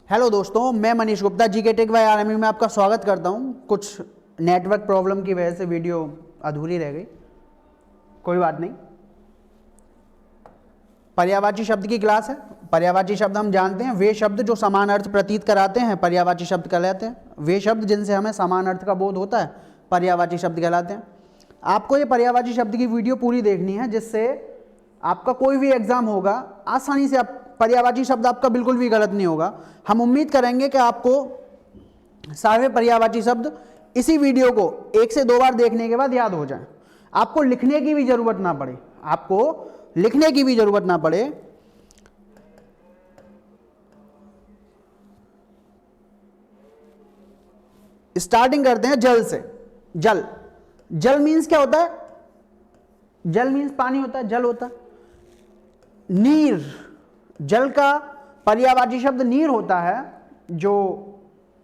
Hello दोस्तों, मैं Manish Gupta GK tech by RMU में आपका स्वागत करता हूं। कुछ नेटवर्क प्रॉब्लम की वजह से वीडियो अधूरी रह गई, कोई बात नहीं। पर्यायवाची शब्द की क्लास है। पर्यायवाची शब्द हम जानते हैं, वे शब्द जो समान अर्थ प्रतीत कराते हैं पर्यायवाची शब्द कहलाते हैं। वे शब्द जिनसे हमें समान अर्थ का बोध होता है पर्यायवाची शब्द कहलाते हैं। आपको ये पर्यायवाची शब्द की वीडियो पूरी देखनी है, जिससे आपका कोई भी एग्जाम होगा आसानी से आप पर्यायवाची शब्द आपका बिल्कुल भी गलत नहीं होगा। हम उम्मीद करेंगे कि आपको सारे पर्यायवाची शब्द इसी वीडियो को 1 से 2 बार देखने के बाद याद हो जाए, आपको लिखने की भी जरूरत ना पड़े, आपको लिखने की भी जरूरत ना पड़े। स्टार्टिंग करते हैं जल से। जल, जल मीन्स क्या होता है? जल मीन्स पानी होता है, जल होता है। नीर, जल का पर्यायवाची शब्द नीर होता है। जो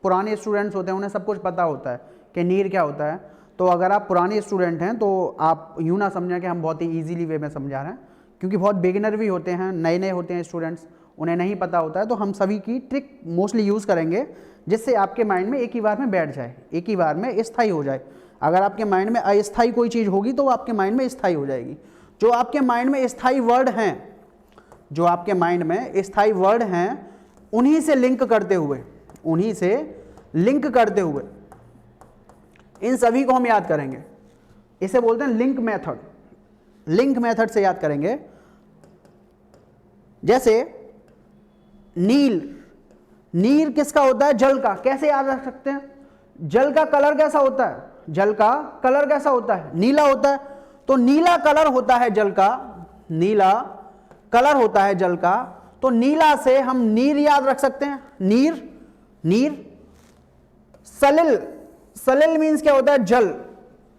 पुराने स्टूडेंट्स होते हैं उन्हें सब कुछ पता होता है कि नीर क्या होता है। तो अगर आप पुराने स्टूडेंट हैं तो आप यूँ ना समझें कि हम बहुत ही ईजीली वे में समझा रहे हैं, क्योंकि बहुत बिगिनर भी होते हैं, नए नए होते हैं स्टूडेंट्स, उन्हें नहीं पता होता है। तो हम सभी की ट्रिक मोस्टली यूज़ करेंगे जिससे आपके माइंड में एक ही बार में बैठ जाए, एक ही बार में स्थायी हो जाए। अगर आपके माइंड में अस्थायी कोई चीज़ होगी तो वो आपके माइंड में स्थायी हो जाएगी। जो आपके माइंड में स्थायी वर्ड हैं, जो आपके माइंड में स्थायी वर्ड हैं, उन्हीं से लिंक करते हुए, उन्हीं से लिंक करते हुए इन सभी को हम याद करेंगे। इसे बोलते हैं लिंक मेथड। लिंक मेथड से याद करेंगे। जैसे नील, नील किसका होता है? जल का। कैसे याद रख सकते हैं? जल का कलर कैसा होता है? जल का कलर कैसा होता है? नीला होता है। तो नीला कलर होता है जल का, नीला कलर होता है जल का। तो नीला से हम नीर याद रख सकते हैं, नीर, नीर। सलिल, सलिल मीन्स क्या होता है? जल।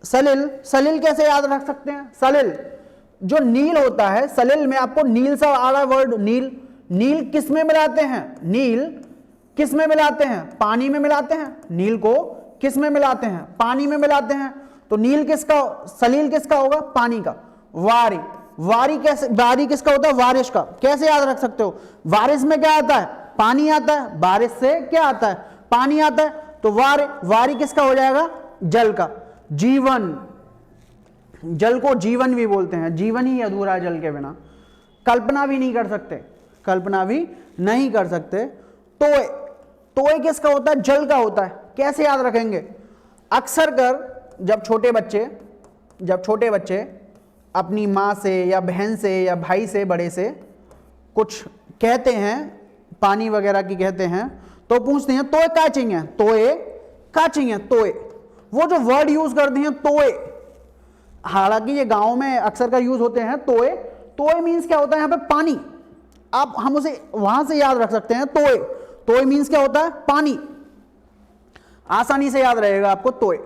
सलिल, सलिल कैसे याद रख सकते हैं? सलिल, जो नील होता है, सलिल में आपको नील सा आ रहा है वर्ड, नील। नील किस में मिलाते हैं? नील किस में मिलाते हैं? पानी में मिलाते हैं। नील को किस में मिलाते हैं? पानी में मिलाते हैं। तो नील किसका, सलील किसका होगा? पानी का। वारी, वारी कैसे, वारी किसका होता है? बारिश का। कैसे याद रख सकते हो? बारिश में क्या आता है? पानी आता है। बारिश से क्या आता है? पानी आता है। तो वारी किसका हो जाएगा? जल का। जीवन, जल को जीवन भी बोलते हैं। जीवन ही अधूरा है जल के बिना, कल्पना भी नहीं कर सकते, कल्पना भी नहीं कर सकते। टोए, टोए किसका होता है? जल का होता है। कैसे याद रखेंगे? अक्सर कर जब छोटे बच्चे अपनी माँ से या बहन से या भाई से, बड़े से कुछ कहते हैं, पानी वगैरह की कहते हैं, तो पूछते हैं तोए का चाहिए? तोए का चाहिए? तोए, वो जो वर्ड यूज करते हैं तोए, हालांकि ये गांव में अक्सर का यूज होते हैं तोए। तोए मीन्स क्या होता है? यहाँ पे पानी। आप हम उसे वहां से याद रख सकते हैं। तोए, तोए मीन्स क्या होता है? पानी। आसानी से याद रहेगा आपको तोए।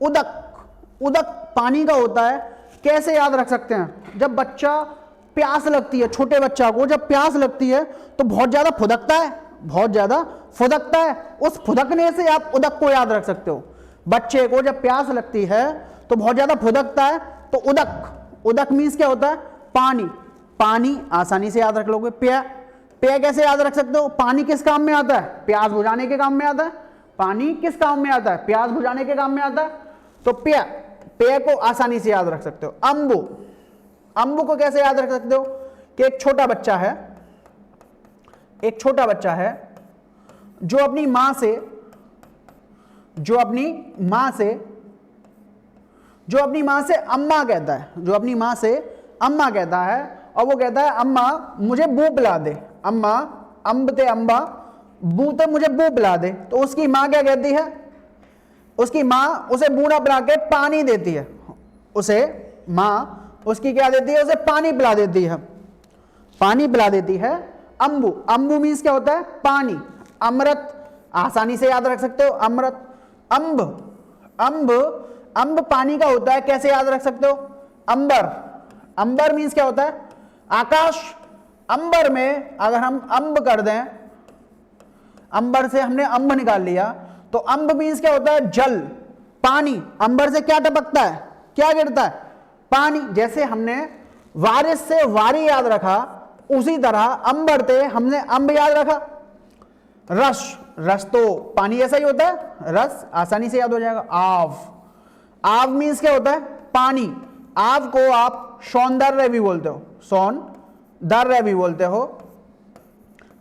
उदक, उदक पानी का होता है। कैसे याद रख सकते हैं? जब बच्चा प्यास लगती है, छोटे बच्चा को जब प्यास लगती है तो बहुत ज्यादा फुदकता है, बहुत ज्यादा फुदकता है। उस फुदकने से आप उदक को याद रख सकते हो। बच्चे को जब प्यास लगती है तो बहुत ज्यादा फुदकता है, तो उदक, उदक मीन्स क्या होता है? पानी। पानी आसानी से याद रख लोगे। पेय, पेय कैसे याद रख सकते हो? पानी किस काम में आता है? प्यास बुझाने के काम में आता है। पानी किस काम में आता है? प्यास बुझाने के काम में आता है। तो पेय, पेय को आसानी से याद रख सकते हो। अंबु, अंबु को कैसे याद रख सकते हो? कि एक छोटा बच्चा है, एक छोटा बच्चा है जो अपनी मां से, जो अपनी मां से अम्मा कहता है, जो अपनी मां से अम्मा कहता है, और वो कहता है अम्मा मुझे बू पिला दे। अम्मा, अम्बते अम्बा, बूते मुझे बू पिला दे। तो उसकी मां क्या कहती है? उसकी मां उसे बूना पिला के पानी देती है। उसे मां उसकी क्या देती है? उसे पानी पिला देती है, पानी पिला देती है। अंबु, अंबु मीन्स क्या होता है? पानी। अमृत आसानी से याद रख सकते हो, अमृत। अंब, अंब, अंब पानी का होता है। कैसे याद रख सकते हो? अंबर, अंबर मीन्स क्या होता है? आकाश। अंबर में अगर हम अंब कर दें, अंबर से हमने अंब निकाल लिया, तो अंब मीन्स क्या होता है? जल, पानी। अंबर से क्या टपकता है? क्या गिरता है? पानी। जैसे हमने वारिस से वारी याद रखा, उसी तरह अंबर थे हमने अंब याद रखा। रस, रस तो पानी जैसा ही होता है, रस आसानी से याद हो जाएगा। आव, आव मीन्स क्या होता है? पानी। आव को आप सौंदर्य भी बोलते हो, सौंदर्य भी बोलते हो,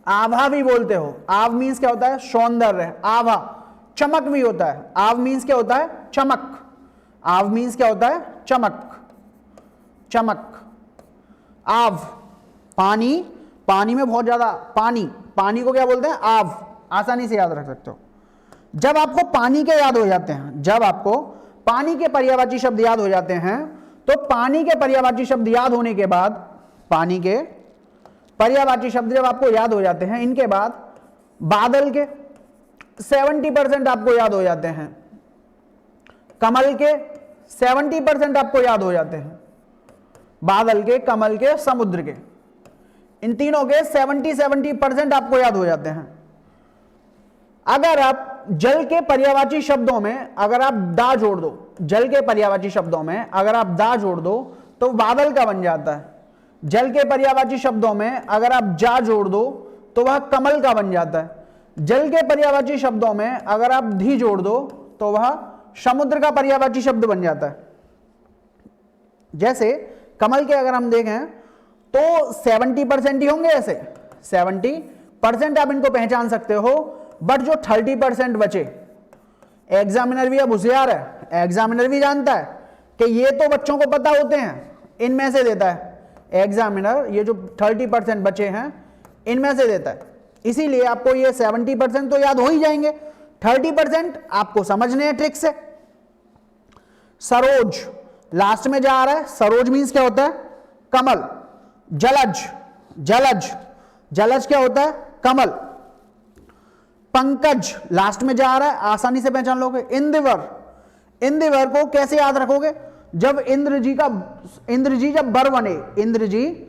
आभा भी बोलते हो। आव मीन्स क्या होता है? सौंदर्य। आभा चमक भी होता है। आव मीन्स क्या होता है? चमक। आव मीन्स क्या होता है? चमक, चमक। आव पानी, पानी में बहुत ज्यादा पानी, पानी को क्या बोलते हैं? आव। आसानी से याद रख सकते हो। जब आपको पानी के याद हो जाते हैं, जब आपको पानी के पर्यायवाची शब्द याद हो जाते हैं, तो पानी के पर्यायवाची शब्द याद होने के बाद, पानी के पर्यायवाची शब्द जब आपको याद हो जाते हैं, इनके बाद बादल के 70% आपको याद हो जाते हैं, कमल के 70% आपको याद हो जाते हैं, बादल के, कमल के, समुद्र के, इन तीनों के 70% आपको याद हो जाते हैं। अगर आप जल के पर्यायवाची शब्दों में अगर आप दा जोड़ दो, जल के पर्यायवाची शब्दों में अगर आप दा जोड़ दो तो बादल का बन जाता है। जल के पर्यायवाची शब्दों में अगर आप जा जोड़ दो तो वह कमल का बन जाता है। जल के पर्यायवाची शब्दों में अगर आप धी जोड़ दो तो वह समुद्र का पर्यायवाची शब्द बन जाता है। जैसे कमल के अगर हम देखें तो 70% ही होंगे, ऐसे 70% आप इनको पहचान सकते हो, बट जो 30% बचे, एग्जामिनर भी अब होशियार है, एग्जामिनर भी जानता है कि ये तो बच्चों को पता होते हैं, इनमें से देता है एग्जामिनर, ये जो 30% बचे हैं इनमें से देता है। इसीलिए आपको ये 70% तो याद हो ही जाएंगे, 30% आपको समझने हैं ट्रिक से। सरोज लास्ट में जा रहा है, सरोज मीन्स क्या होता है? कमल। जलज, जलज, जलज क्या होता है? कमल। पंकज लास्ट में जा रहा है, आसानी से पहचान लोगे। इंदिवर, इंदिवर को कैसे याद रखोगे? जब इंद्र जी जब बर बने, इंद्र जी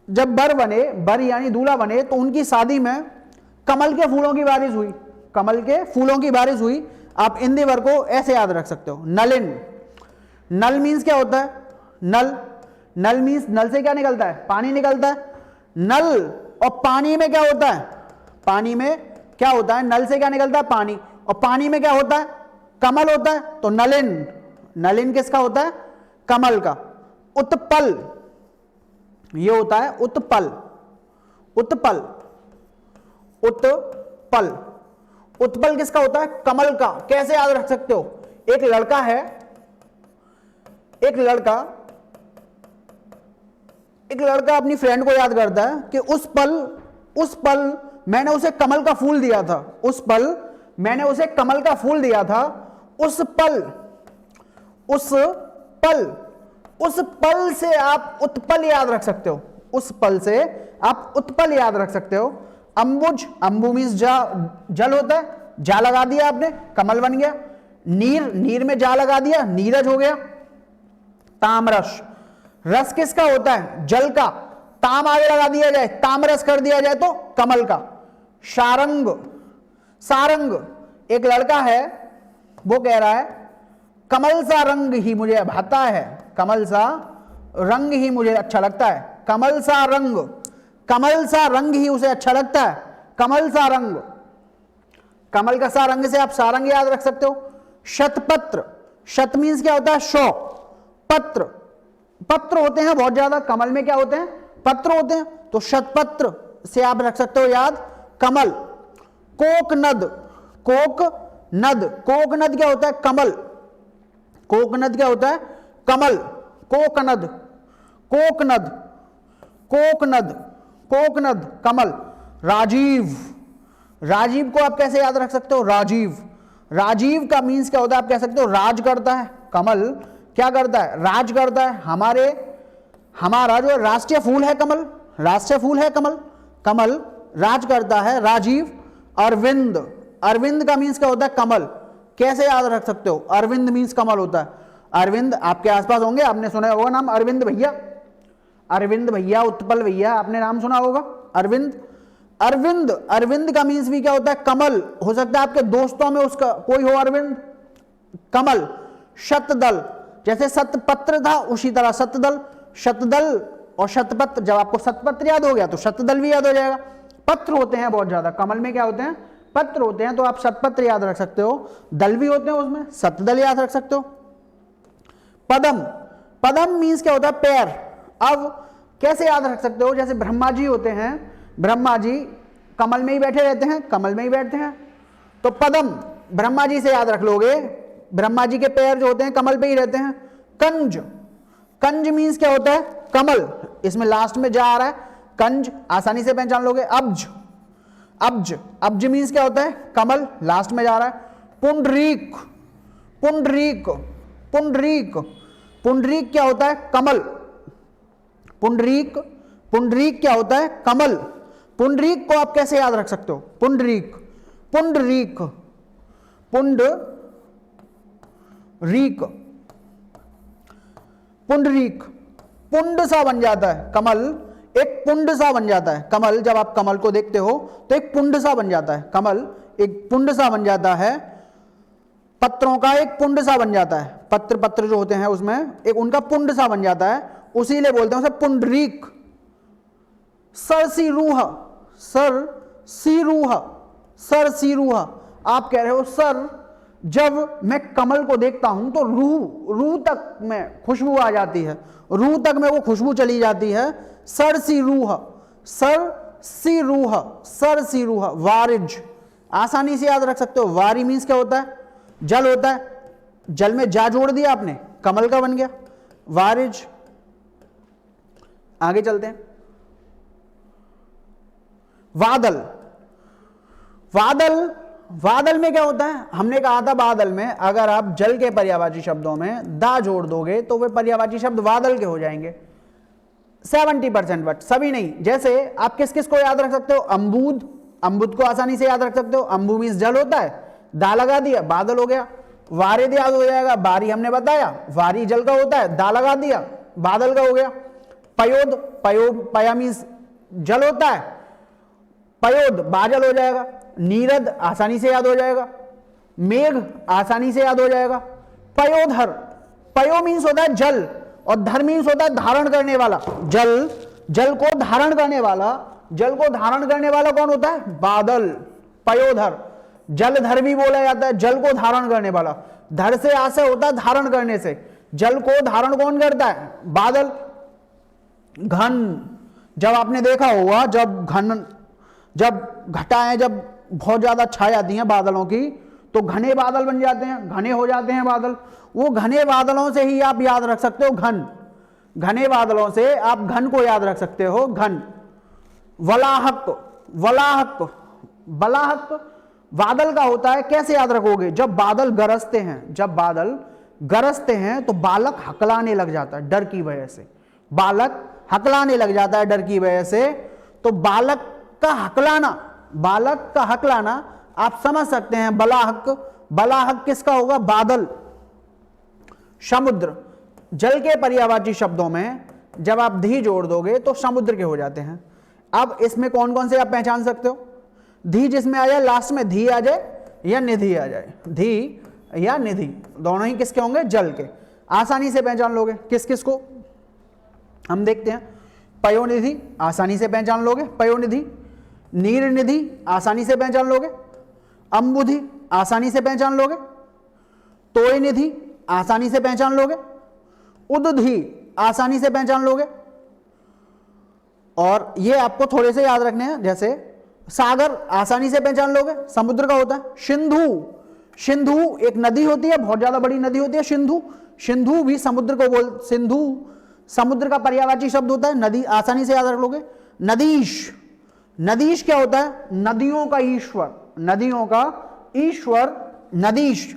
जब बर बने, बर यानी दूल्हा बने, तो उनकी शादी में कमल के फूलों की बारिश हुई, कमल के फूलों की बारिश हुई। आप इंदिवर को ऐसे याद रख सकते हो। नलिन, नल मीन्स क्या होता है? नल, नल मीन्स नल से क्या निकलता है? पानी निकलता है। नल और पानी में क्या होता है? पानी में क्या होता है? नल से क्या निकलता है? पानी। और पानी में क्या होता है? कमल होता है। तो नलिन, नलिन किसका होता है? कमल का। उत्पल, ये होता है उत्पल, उत्पल, उत्पल, उत्पल किसका होता है? कमल का। कैसे याद रख सकते हो? एक लड़का है, एक लड़का अपनी फ्रेंड को याद करता है कि उस पल मैंने उसे कमल का फूल दिया था, उस पल मैंने उसे कमल का फूल दिया था। उस पल से आप उत्पल याद रख सकते हो, उस पल से आप उत्पल याद रख सकते हो। अंबुज, अंबु मीन्स जल होता है, जा लगा दिया आपने, कमल बन गया। नीर, नीर में जा लगा दिया, नीरज हो गया। तामरस, रस किसका होता है? जल का। ताम आगे लगा दिया जाए, तामरस कर दिया जाए तो कमल का। सारंग, सारंग, एक लड़का है, वो कह रहा है कमल सा रंग ही मुझे भाता है, कमल सा रंग ही मुझे अच्छा लगता है। कमल सा रंग, कमल सा रंग ही उसे अच्छा लगता है। कमल सा रंग, कमल का सा रंग से आप सारंग याद रख सकते हो। शतपत्र, शत मीन्स क्या होता है? 100। पत्र, पत्र होते हैं बहुत ज्यादा, कमल में क्या होते हैं? पत्र होते हैं। तो शतपत्र से आप रख सकते हो याद कमल। कोकनद, कोकनद, कोकनद क्या होता है? कमल। कोकनद क्या होता है? कमल। कोकनद, कोकनद, कोकनद, कोकनद, कमल। राजीव, राजीव को आप कैसे याद रख सकते हो? राजीव, राजीव का मीन्स क्या होता है? आप कह सकते हो राज करता है। कमल क्या करता है? राज करता है। हमारा जो राष्ट्रीय फूल है कमल, राष्ट्रीय फूल है कमल, कमल राज करता है। राजीव। अरविंद, अरविंद का मीन्स क्या होता है? कमल। कैसे याद रख सकते हो? अरविंद मीन्स कमल होता है। अरविंद आपके आसपास होंगे, आपने सुना होगा नाम अरविंद भैया, अरविंद भैया, उत्पल भैया, आपने नाम सुना होगा अरविंद। अरविंद, अरविंद का मीन्स भी क्या होता है? कमल। हो सकता है आपके दोस्तों में उसका कोई हो अरविंद। कमल। शतदल, जैसे सतपत्र था उसी तरह शतदल। शतदल और शतपत्र, जब आपको शतपत्र याद हो गया तो शतदल भी याद हो जाएगा। पत्र होते हैं बहुत ज्यादा, कमल में क्या होते हैं, पत्र होते हैं, तो आप शतपत्र याद रख सकते हो। दल भी होते हैं उसमें, शतदल याद रख सकते हो। पदम, पदम मीन्स क्या होता है, पैर। अब कैसे याद रख सकते हो, जैसे ब्रह्मा जी होते हैं, ब्रह्मा जी कमल में ही बैठे रहते हैं, कमल में ही बैठते हैं, तो पदम ब्रह्मा जी से याद रख लोगे, ब्रह्मा जी के पैर जो होते हैं कमल पे ही रहते हैं। कंज, कंज मीन्स क्या होता है, कमल, इसमें लास्ट में जा आ रहा है, कंज आसानी से पहचान लोगे। अब्ज, अब्ज, अब्ज मीन्स क्या होता है, कमल, लास्ट में जा रहा है। पुंडरीक, पुंडरीक, पुंडरीक, पुंडरीक क्या होता है, कमल, पुंडरीक, पुंडरीक क्या होता है, कमल। पुंडरीक को आप कैसे याद रख सकते हो, पुंडरीक, पुंडरीक, पुंडरीक, पुंडरीक, पुंड सा बन जाता है कमल, एक पुंड सा बन जाता है कमल, जब आप कमल को देखते हो तो एक पुंड सा बन जाता है कमल, एक पुंड सा बन जाता है, पत्रों का एक पुंड सा बन जाता है, पत्र पत्र जो होते हैं उसमें एक उनका पुंड सा बन जाता है, उसीलिए बोलते हैं उसे पुंडरीक। सरसीरूह, सरसीरूह, सरसीरूह, आप कह रहे हो सर, जब मैं कमल को देखता हूं तो रूह, रूह तक में खुशबू आ जाती है, रूह तक में वो खुशबू चली जाती है। सरसीरूह, सरसीरूह, सरसीरूह। वारिज, आसानी से याद रख सकते हो, वारी मीन्स क्या होता है, जल होता है, जल में जा जोड़ दिया आपने, कमल का बन गया वारिज। आगे चलते हैं। वादल, वादल, वादल में क्या होता है, हमने कहा था बादल में अगर आप जल के पर्यायवाची शब्दों में दा जोड़ दोगे तो वे पर्यायवाची शब्द बादल के हो जाएंगे। 70% बट सभी नहीं। जैसे आप किस किस को याद रख सकते हो, अम्बूद, अम्बुद को आसानी से याद रख सकते हो, अम्बू मीन्स जल होता है, दा लगा दिया बादल हो गया। वारिद याद हो जाएगा, बारी हमने बताया, वारी जल का होता है, दा लगा दिया बादल का हो गया। पयोद, पयोद पया मीन्स जल होता है, पयोद बादल हो जाएगा। नीरद आसानी से याद हो जाएगा, मेघ आसानी से याद हो जाएगा। पयोधर, पयो मीन्स होता है जल और धर मीन्स होता है धारण करने वाला, जल, जल को धारण करने वाला, जल को धारण करने वाला कौन होता है, बादल, पयोधर। जलधर भी बोला जाता है, जल को धारण करने वाला, धर से आशय होता है धारण करने से, जल को धारण कौन करता है, बादल। घन, जब आपने देखा होगा जब घन, जब घटाएं जब बहुत ज्यादा छा जाती हैं बादलों की तो घने बादल बन जाते हैं, घने हो जाते हैं बादल, वो घने बादलों से ही आप याद रख सकते हो घन, घने बादलों से आप घन को याद रख सकते हो, घन। वलाहक, वलाहक, वलाहक बादल का होता है, कैसे याद रखोगे, जब बादल गरजते हैं, जब बादल गरजते हैं तो बालक हकलाने लग जाता है डर की वजह से, बालक हकलाने लग जाता है डर की वजह से। तो बालक का हकलाना, बालक का हकलाना आप समझ सकते हैं, बलाहक, बलाहक किसका होगा, बादल। समुद्र, जल के पर्यायवाची शब्दों में जब आप धी जोड़ दोगे तो समुद्र के हो जाते हैं। अब इसमें कौन कौन से आप पहचान सकते हो, धी जिसमें आ जाए लास्ट में धी आ जाए या निधि आ जाए, धी या निधि दोनों ही किसके होंगे, जल के, आसानी से पहचान लोगे। किस किस को हम देखते हैं, पयोनिधि आसानी से पहचान लोगे, पयोनिधि। नीर निधि आसानी से पहचान लोगे, अम्बुधि आसानी से पहचान लोगे, तोय निधि आसानी से पहचान लोगे, उदधि आसानी से पहचान लोगे। और ये आपको थोड़े से याद रखने हैं, जैसे सागर आसानी से पहचान लोगे, समुद्र का होता है। सिंधु, सिंधु एक नदी होती है, बहुत ज्यादा बड़ी नदी होती है सिंधु, सिंधु भी समुद्र को बोल, सिंधु समुद्र का पर्यायवाची शब्द होता है, नदी आसानी से याद रख लोगे। नदीश, नदीश क्या होता है, नदियों का ईश्वर, नदियों का ईश्वर, नदीश,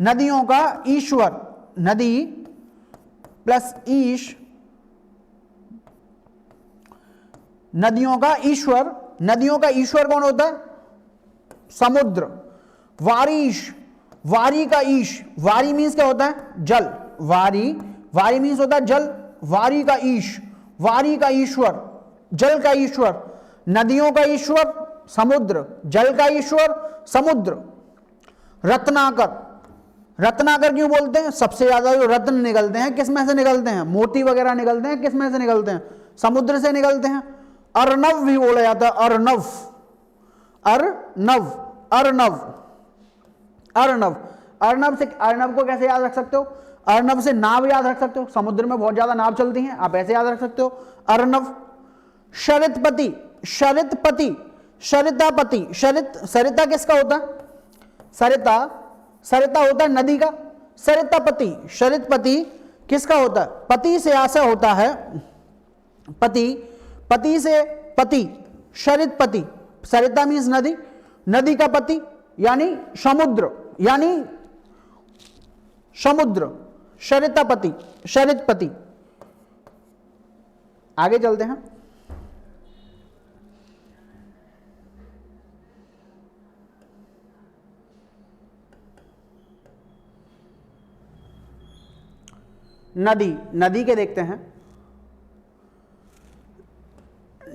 नदियों का ईश्वर, नदी प्लस ईश, नदियों का ईश्वर, नदियों का ईश्वर कौन होता है, समुद्र। वारीश, वारी का ईश, वारी मीन्स क्या होता है, जल, वारी, वारी मीन्स होता है जल, वारी का ईश, वारी का ईश्वर, जल का ईश्वर। नदियों का ईश्वर समुद्र, जल का ईश्वर समुद्र। रत्नाकर, रत्नाकर क्यों बोलते हैं, सबसे ज्यादा जो रत्न निकलते हैं किस में से निकलते हैं, मोती वगैरह निकलते हैं, किस में से निकलते हैं, समुद्र से निकलते हैं। अर्णव भी बोला जाता है, अर्णव, अर्णव, अर्णव, अर्णव। अर्णव से, अर्णव को कैसे याद रख सकते हो? अर्णव से नाव याद रख सकते हो, समुद्र में बहुत ज्यादा नाव चलती हैं, आप ऐसे याद रख सकते हो, अर्णव। शरितपति, शरितपति, सरितापति, सरिता किसका होता है? सरिता, सरिता होता है नदी का। सरितापति, शरितपति किसका होता है? पति से आशय होता है पति, पति से पति, शरितपति। सरिता मीन्स नदी, नदी का पति यानी समुद्र, यानी समुद्र, शरितापति, शरितपति। आगे चलते हैं। नदी, नदी के देखते हैं।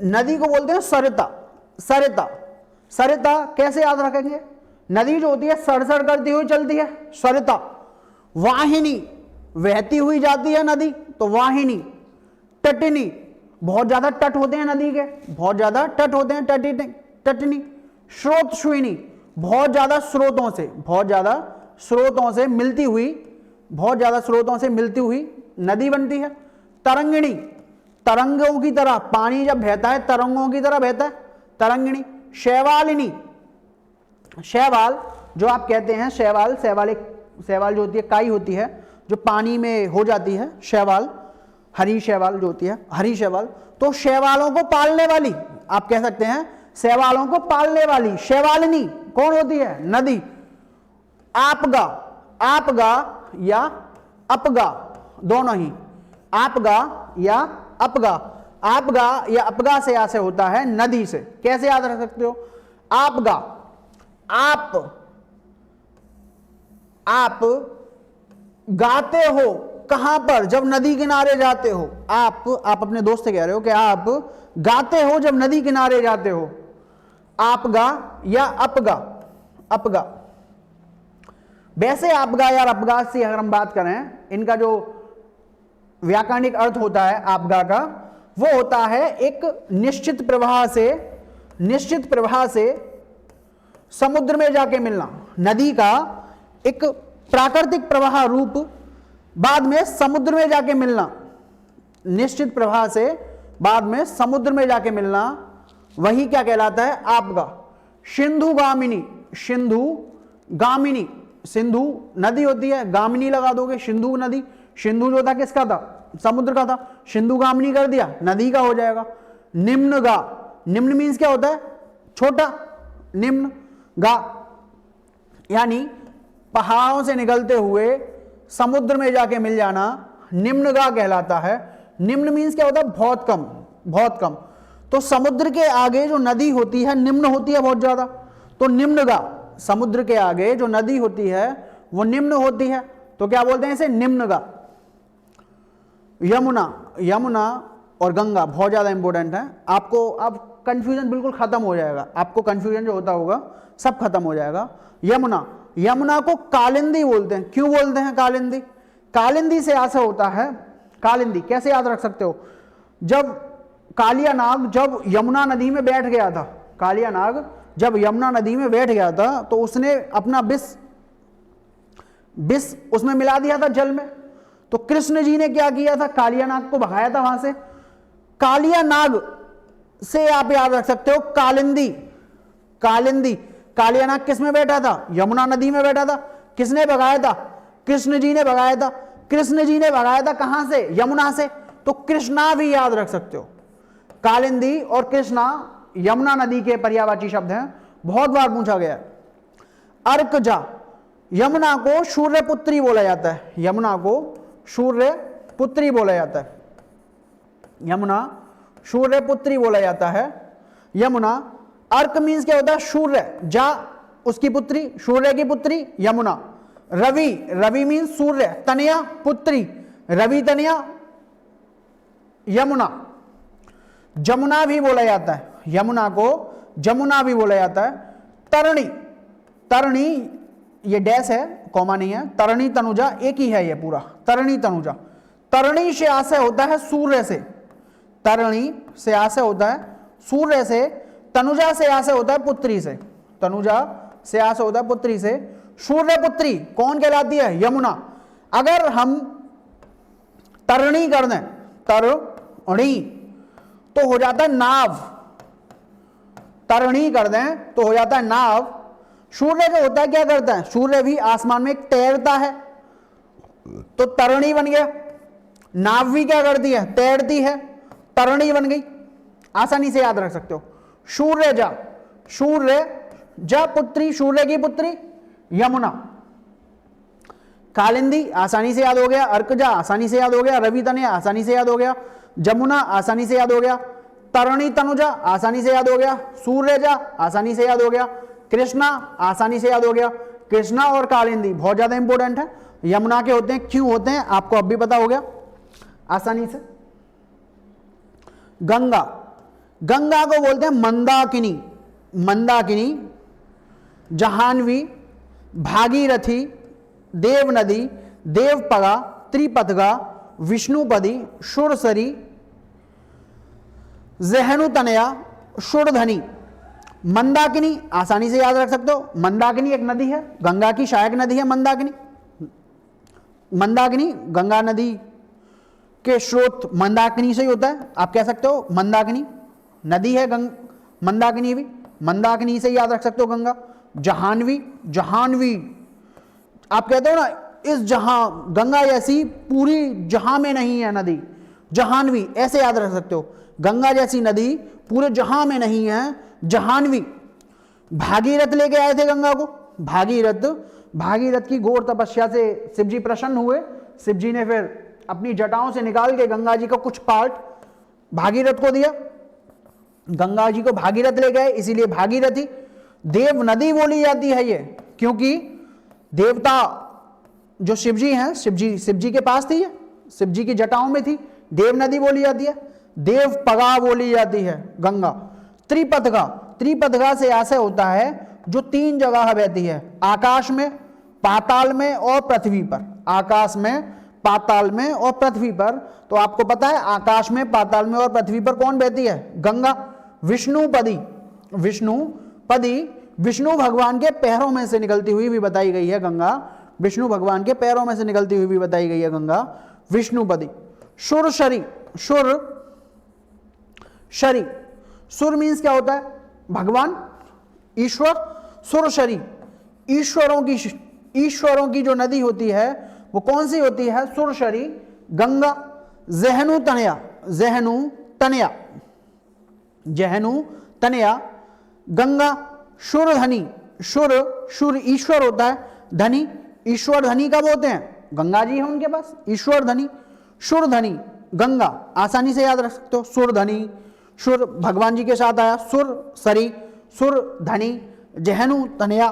नदी को बोलते हैं सरिता, सरिता, सरिता कैसे याद रखेंगे? नदी जो होती है सड़सड़ करती हुई चलती है, सरिता। वाहिनी, बहती हुई जाती है नदी, तो वाहिनी। तटिनी, बहुत ज्यादा तट होते हैं नदी के, बहुत ज्यादा तट होते हैं, तटिनी, तटिनी। स्रोतस्विनी, बहुत ज्यादा स्रोतों से, बहुत ज्यादा स्रोतों से मिलती हुई, बहुत ज्यादा स्रोतों से मिलती हुई नदी बनती है। तरंगिणी, तरंगों की तरह, पानी जब बहता है तरंगों की तरह बहता है, तरंगिणी। शैवालिनी, शैवाल जो आप कहते हैं, शैवाल, शैवाल एक, शैवाल जो होती है काई होती है जो पानी में हो जाती है, शैवाल, हरी शैवाल जो होती है, हरी शैवाल। तो शैवालों को पालने वाली, आप कह सकते हैं शैवालों को पालने वाली शैवालिनी कौन होती है? नदी। आपगा, आपगा या अपगा, दोनों ही, आपगा या अपगा, आपगा या अपगा से आशय होता है नदी से। कैसे याद रख सकते हो? आपगा, आप गाते हो कहां पर? जब नदी किनारे जाते हो। आप अपने दोस्त से कह रहे हो कि आप गाते हो जब नदी किनारे जाते हो। आपगा या अपगा, अपगा। वैसे आपगा या अपगा से अगर हम बात करें, इनका जो व्याकरणिक अर्थ होता है आपगा का, वो होता है एक निश्चित प्रवाह से, निश्चित प्रवाह से समुद्र में जाके मिलना। नदी का एक प्राकृतिक प्रवाह रूप बाद में समुद्र में जाके मिलना, निश्चित प्रवाह से बाद में समुद्र में जाके मिलना, वही क्या कहलाता है? आपगा। सिंधुगामिनी, सिंधु गामिनी, सिंधु नदी होती है, गामिनी लगा दोगे, सिंधु नदी। सिंधु जो था किसका था? समुद्र का था, सिंधु गामिनी कर दिया, नदी का हो जाएगा। निम्न गा, निम्न मीन्स क्या होता है? छोटा, निम्न गा यानी पहाड़ों से निकलते हुए समुद्र में जाके मिल जाना, निम्न गा कहलाता है। निम्न मीन्स क्या होता है? बहुत कम, बहुत कम। तो समुद्र के आगे जो नदी होती है निम्न होती है बहुत ज्यादा, तो निम्न गा। समुद्र के आगे जो नदी होती है वो निम्न होती है, तो क्या बोलते हैं इसे? निम्न गा। यमुना, यमुना और गंगा बहुत ज्यादा इंपॉर्टेंट है। आपको अब कंफ्यूजन बिल्कुल खत्म हो जाएगा, आपको कंफ्यूजन जो होता होगा सब खत्म हो जाएगा। यमुना, यमुना को कालिंदी बोलते हैं। क्यों बोलते हैं कालिंदी? कालिंदी से आशय होता है, कालिंदी कैसे याद रख सकते हो? जब कालिया नाग जब यमुना नदी में बैठ गया था, कालिया नाग जब यमुना नदी में बैठ गया था तो उसने अपना विष उसमें मिला दिया था जल में। तो कृष्ण जी ने क्या किया था? कालिया नाग को भगाया था वहां से। कालिया नाग से आप याद रख सकते हो कालिंदी, कालिंदी। कालिया नाग किस में बैठा था? यमुना नदी में बैठा था। किसने भगाया था? कृष्ण जी ने भगाया था। कृष्ण जी ने भगाया था कहां से? यमुना से। तो कृष्णा भी याद रख सकते हो। कालिंदी और कृष्णा यमुना नदी के पर्यायवाची शब्द हैं, बहुत बार पूछा गया है। अर्कजा, यमुना को सूर्य पुत्री बोला जाता है, यमुना को सूर्य पुत्री बोला जाता है, यमुना सूर्य पुत्री बोला जाता है। यमुना, अर्क मीन्स क्या होता है? सूर्य, जा उसकी पुत्री, सूर्य की पुत्री यमुना। रवि, रवि मीन्स सूर्य, तनया पुत्री, रवि तनया यमुना। जमुना भी बोला जाता है, यमुना को जमुना भी बोला जाता है। तरणी, तरणी ये डैश है, कॉमा नहीं है। तरणी तनुजा एक ही है ये पूरा, तरणी तनुजा। तरणी से आशय होता है सूर्य से, तरणी से आशय होता है सूर्य से, तनुजा से यहाँ से होता है पुत्री से, तनुजा से यहाँ से होता है पुत्री से, सूर्य पुत्री कौन कहलाती है? यमुना। अगर हम तरणी कर दें, तरणी तो हो जाता है नाव, तरणी कर दें तो हो जाता है नाव। सूर्य का होता है, क्या करता है? सूर्य भी आसमान में तैरता है, तो तरणी बन गया। नाव भी क्या करती है? तैरती है, तरणी बन गई। आसानी से याद रख सकते हो। सूर्य जा, सूर्य जा पुत्री, सूर्य की पुत्री यमुना। कालिंदी आसानी से याद हो गया, अर्कजा आसानी से याद हो गया, रवि तनया आसानी से याद हो गया, जमुना आसानी से याद हो गया, तरणी तनुजा आसानी से याद हो गया, सूर्यजा आसानी से याद हो गया, कृष्णा आसानी से याद हो गया। कृष्णा और कालिंदी बहुत ज्यादा इंपॉर्टेंट है। यमुना के होते हैं, क्यों होते हैं आपको अब भी पता हो गया आसानी से। गंगा, गंगा को बोलते हैं मंदाकिनी, मंदाकिनी, जहानवी, भागीरथी, देवनदी, देवपगा, त्रिपथगा, विष्णुपदी, सुरसरी, जहनुतनया, सुरधनी। मंदाकिनी आसानी से याद रख सकते हो, मंदाकिनी एक नदी है, गंगा की सहायक नदी है मंदाकिनी। मंदाकिनी गंगा नदी के स्रोत मंदाकिनी से ही होता है, आप कह सकते हो मंदाकिनी नदी है मंदाकिनी भी, मंदाकिनी से याद रख सकते हो गंगा। जहानवी, जहानवी आप कहते हो ना इस जहां, गंगा जैसी पूरी जहां में नहीं है नदी, जहानवी ऐसे याद रख सकते हो, गंगा जैसी नदी पूरे जहां में नहीं है, जहानवी। भागीरथ लेके आए थे गंगा को, भागीरथ, भागीरथ की घोर तपस्या से शिवजी प्रसन्न हुए, शिवजी ने फिर अपनी जटाओं से निकाल के गंगा जी का कुछ पार्ट भागीरथ को दिया, गंगा जी को भागीरथ ले गए, इसीलिए भागीरथी। देव नदी बोली जाती है ये, क्योंकि देवता जो शिवजी हैं, शिवजी के पास थी, शिवजी की जटाओं में थी, देव नदी बोली जाती है। देवपगा बोली जाती है गंगा। त्रिपथगा, त्रिपथगा से ऐसे होता है जो तीन जगह बहती है, आकाश में, पाताल में और पृथ्वी पर। आकाश में, पाताल में और पृथ्वी पर। तो आपको पता है आकाश में, पाताल में और पृथ्वी पर कौन बहती है? गंगा। विष्णुपदी, विष्णुपदी विष्णु भगवान के पैरों में से निकलती हुई भी बताई गई है गंगा, विष्णु भगवान के पैरों में से निकलती हुई भी बताई गई है गंगा, विष्णुपदी। सुरसरी, सुर शरी, सुर मीन्स क्या होता है? भगवान, ईश्वर। सुरसरी ईश्वरों की जो नदी होती है वो कौन सी होती है? सुरसरी, गंगा। जहनु तनया, जहनु तनया, जहनु तनया, गंगा। सुरधनी, सुर ईश्वर होता है, धनी, ईश्वर धनी कब होते हैं? गंगा जी है उनके पास, ईश्वर धनी। सुरधनी, गंगा आसानी से याद रख सकते हो, सुरधनी, सुर भगवान जी के साथ आया, सुर सरी, सुर धनी, जहनु तनया।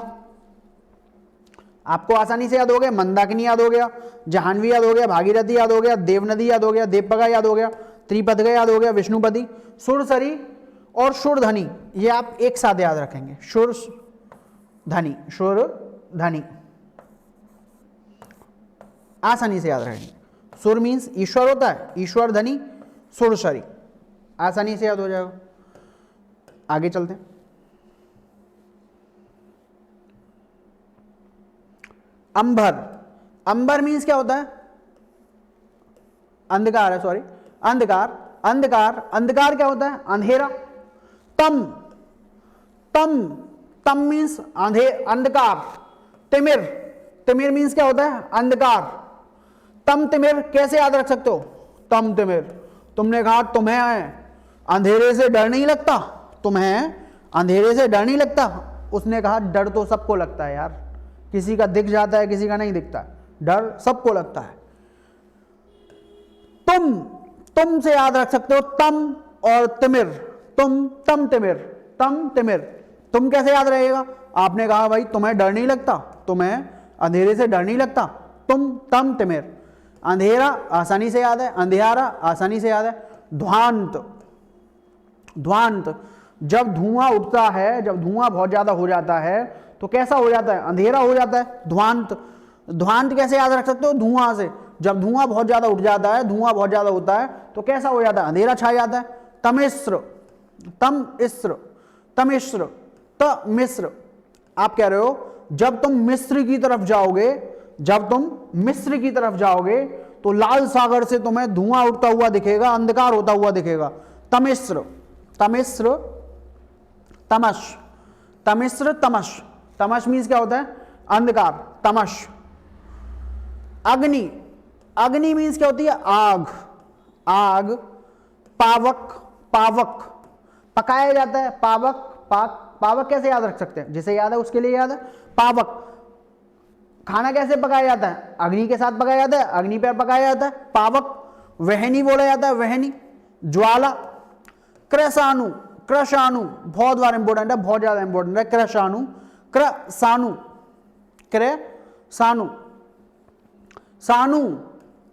आपको आसानी से याद हो गया, मंदाकिनी याद हो गया, जहानवी याद हो गया, भागीरथी याद हो गया, देवनदी याद हो गया, देवपगा याद हो गया, त्रिपथगा याद हो गया, विष्णुपदी, सुरसरी और सुरधनी, ये आप एक साथ याद रखेंगे, सुरधनी, सुरधनी आसानी से याद रखेंगे। सुर मीन्स ईश्वर होता है, ईश्वर धनी, सुरसरी आसानी से याद हो जाएगा। आगे चलते हैं। अंबर, अंबर मीन्स क्या होता है? अंधकार है, सॉरी, अंधकार, अंधकार, अंधकार क्या होता है? अंधेरा। तम, तम, तम मीन्स अंधकार। तिमिर, तिमिर मीन्स क्या होता है? अंधकार। तम तिमिर कैसे याद रख सकते हो? तम तिमिर, तुमने कहा तुम्हें अंधेरे से डर नहीं लगता, तुम्हें अंधेरे से डर नहीं लगता, उसने कहा डर तो सबको लगता है यार, किसी का दिख जाता है किसी का नहीं दिखता, डर सबको लगता है। तुम से याद रख सकते हो तम और तिमिर, तुम, तम तिमिर, तम तिमिर। तुम कैसे याद रहेगा? आपने कहा भाई तुम्हें डर नहीं लगता, तुम्हें अंधेरे से डर नहीं लगता, तुम, तम तिमिर। अंधेरा आसानी से याद है, अंधियारा आसानी से याद है। ध्वांत, ध्वांत जब धुआं उठता है, जब धुआं बहुत ज्यादा हो जाता है तो कैसा हो जाता है? अंधेरा हो जाता है। ध्वांत, ध्वांत कैसे याद रख सकते हो? धुआं से, जब धुआं बहुत ज्यादा उठ जाता है, धुआं बहुत ज्यादा होता है तो कैसा हो जाता है? अंधेरा छा जाता है। तमिश्र, तम इस्र, तमिश्र, तमिश्र। आप कह रहे हो जब तुम मिस्र की तरफ जाओगे, जब तुम मिस्र की तरफ जाओगे तो लाल सागर से तुम्हें धुआं उठता हुआ दिखेगा, अंधकार होता हुआ दिखेगा। तमिश्र, तमिश्र, तमश, तमिश्र, तमश। तमश मीन्स क्या होता है? अंधकार, तमश। अग्नि, अग्नि मीन्स क्या होती है? आग, आग। पावक, पावक, पकाया जाता है, पावक, पाक। पावक कैसे याद रख सकते हैं? जिसे याद है उसके लिए याद है। पावक, खाना कैसे पकाया जाता है? अग्नि के साथ पकाया जाता है, अग्नि पर पकाया जाता है। पावक। वहनी बोला जाता है, वहनी। ज्वाला। क्रसाणु, क्रशाणु बहुत बार इंपॉर्टेंट है, बहुत ज्यादा इंपॉर्टेंट है। क्रशाणु, क्रसाणु, क्रसाणु। सानु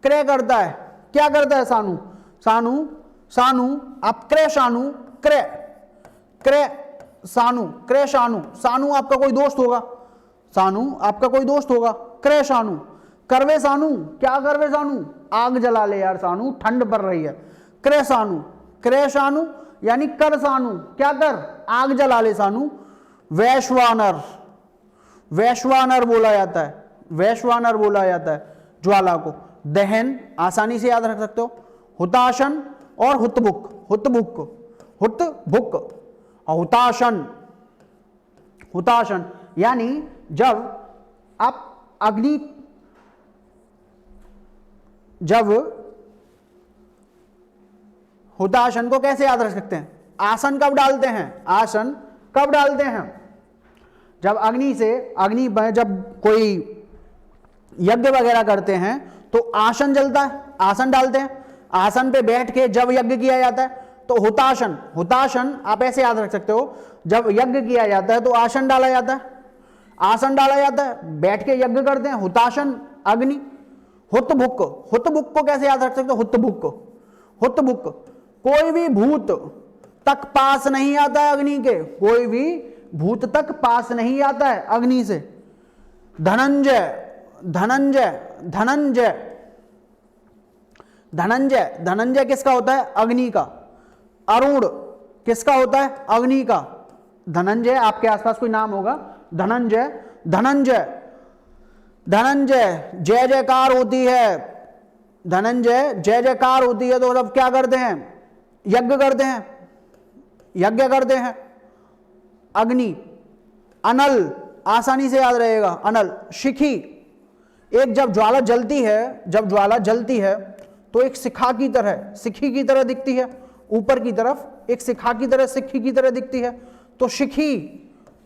क्रय करता है, क्या करता है? सानु, सानु, सानु। आप क्रयशाणु, क्रय, क्रय सानु, क्रयशाणु। सानु आपका कोई दोस्त होगा, सानु आपका कोई दोस्त होगा। क्रयशाणु। करवे सानु, क्या करवे सानु? आग जला ले यार सानु, ठंड पड़ रही है। क्रयशाणु, क्रयशाणु यानी कर सानु, क्या कर? आग जला ले सानु। वैश्वानर, वैश्वानर बोला जाता है, वैश्वानर बोला जाता है ज्वाला को। दहन आसानी से याद रख सकते हो। हुताशन और हुतबुक, हुतबुक, हुतबुक और हुताशन, हुताशन यानी जब आप अग्नि, जब हुताशन को कैसे याद रख सकते हैं? आसन कब डालते हैं? आसन कब डालते हैं? जब अग्नि से, अग्नि में जब कोई यज्ञ वगैरह करते हैं तो आसन जलता है, आसन डालते हैं। आसन पे बैठ के जब यज्ञ किया जाता है तो हुताशन, हुताशन आप ऐसे याद रख सकते हो, जब यज्ञ किया जाता है तो आसन डाला जाता है, आसन डाला जाता है, बैठ के यज्ञ करते हैं। हुताशन अग्नि। हुतभुक, हुतभुक को कैसे याद रख सकते हो? हुतभुक, हुतभुक कोई भी भूत तक पास नहीं आता है अग्नि के, कोई भी भूत तक पास नहीं आता है अग्नि से। धनंजय, धनंजय, धनंजय, धनंजय, धनंजय किसका होता है? अग्नि का। अरुण किसका होता है? अग्नि का। धनंजय आपके आसपास कोई नाम होगा, धनंजय, धनंजय, धनंजय जय जयकार होती है, धनंजय जय जयकार होती है तो सब क्या करते हैं? यज्ञ करते हैं, यज्ञ करते हैं। अग्नि। अनल आसानी से याद रहेगा, अनल। शिखी, एक जब ज्वाला जलती है, जब ज्वाला जलती है तो एक शिखा की तरह, शिखी की तरह दिखती है, ऊपर की तरफ एक शिखा की तरह, शिखी की तरह दिखती है। तो शिखी,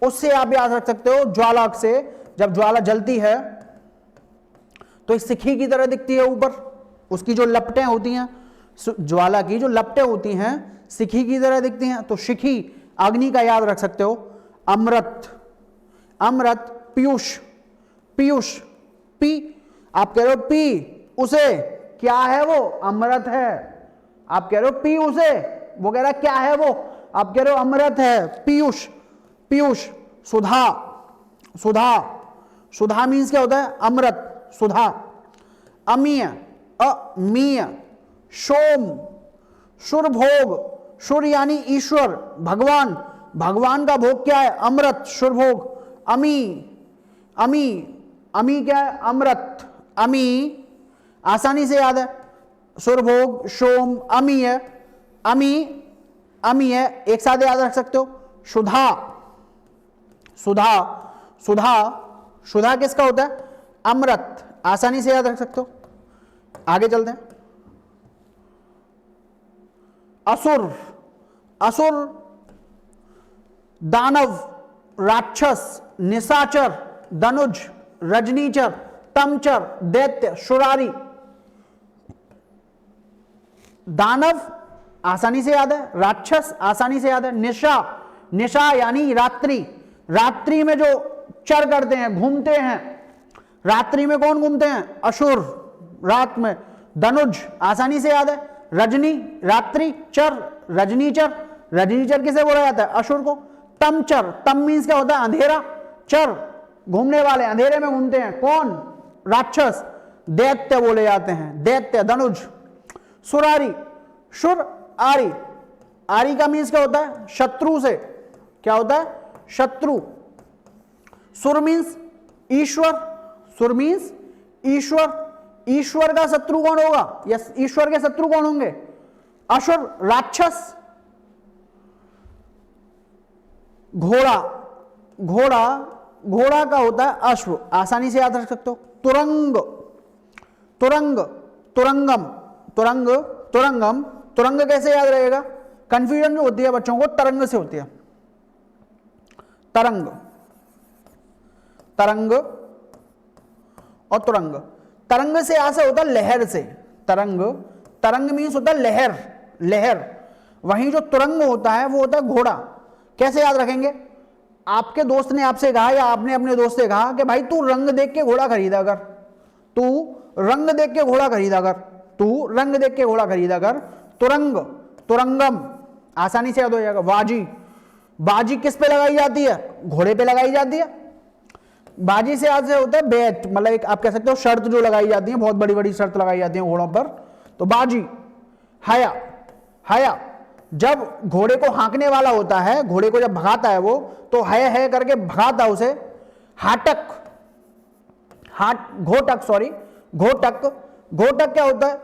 उससे आप याद रख सकते हो ज्वाला से, जब ज्वाला जलती है तो एक शिखी की तरह दिखती है ऊपर, उसकी जो लपटें होती हैं, ज्वाला की जो लपटें होती हैं शिखी की तरह दिखती हैं। तो शिखी अग्नि का याद रख सकते हो। अमृत, अमृत। पीयूष, पीयूष, पी आप कह रहे हो पी उसे, क्या है वो? अमृत है। आप कह रहे हो पी उसे, वो कह रहा है क्या है वो? आप कह रहे हो अमृत है। पीयूष, पीयूष। सुधा, सुधा, सुधा मीन्स क्या होता है? अमृत, सुधा। अमीय, अमीय। सोम, शुरभोग, शुर यानी ईश्वर, भगवान, भगवान का भोग क्या है? अमृत, शुरभोग। अमी, अमी, अमी क्या है? अमृत। अमी आसानी से याद है, सुरभोग, सोम, अमीय, अमी, अमीय एक साथ याद रख सकते हो। सुधा, सुधा, सुधा, सुधा किसका होता है? अमृत, आसानी से याद रख सकते हो। आगे चलते हैं। असुर, असुर दानव, राक्षस, निशाचर, धनुज, रजनीचर, तमचर, दैत्य, शुरारी। दानव आसानी से याद है, राक्षस आसानी से याद है। निशा, निशा यानी रात्रि, रात्रि में जो चर करते हैं, घूमते हैं, रात्रि में कौन घूमते हैं? असुर, रात में। धनुज आसानी से याद है। रजनी रात्रि, चर रजनीचर, रजनीचर किसे बोला जाता है? असुर को। तमचर, तम मीन्स क्या होता है? अंधेरा, चर घूमने वाले, अंधेरे में घूमते हैं, कौन? राक्षस। दैत्य बोले जाते हैं, दैत्य, धनुज। सुरारी, शुर आरी, आरी का मीन्स क्या होता है? शत्रु से। क्या होता है? शत्रु। सुर मीन्स ईश्वर। सुर मीन्स ईश्वर। ईश्वर का शत्रु कौन होगा? यस, ईश्वर के शत्रु कौन होंगे? असुर, राक्षस। घोड़ा, घोड़ा, घोड़ा का होता है अश्व, आसानी से याद रख सकते हो। तुरंग, तुरंग, तुरंगम, तुरंग, तुरंगम, तुरंग कैसे याद रहेगा? कंफ्यूजन जो होती है बच्चों को तरंग से होती है। तरंग, तरंग और तुरंग। तरंग से यहां से होता है लहर से। तरंग, तरंग मीन्स होता है लहर, लहर। वहीं जो तुरंग होता है वो होता है घोड़ा। कैसे याद रखेंगे? आपके दोस्त ने आपसे कहा या आपने अपने दोस्त से कहा कि भाई तू रंग देख के घोड़ा खरीदा कर, तू रंग देख के घोड़ा खरीदा कर, तू रंग देख के घोड़ा खरीदा कर। तुरंग, तुरंगम, आसानी से याद हो जाएगा। बाजी, बाजी किस पे लगाई जाती है? घोड़े पे लगाई जाती है। बाजी से आज से होता है बैट, मतलब एक आप कह सकते हो शर्त जो लगाई जाती है, बहुत बड़ी बड़ी शर्त लगाई जाती है घोड़ों पर, तो बाजी। हया, हया जब घोड़े को हाँकने वाला होता है, घोड़े को जब भगाता है वो, तो है करके भगाता है उसे। हाटक, हाट, घोटक, सॉरी, घोटक। घोटक क्या होता है?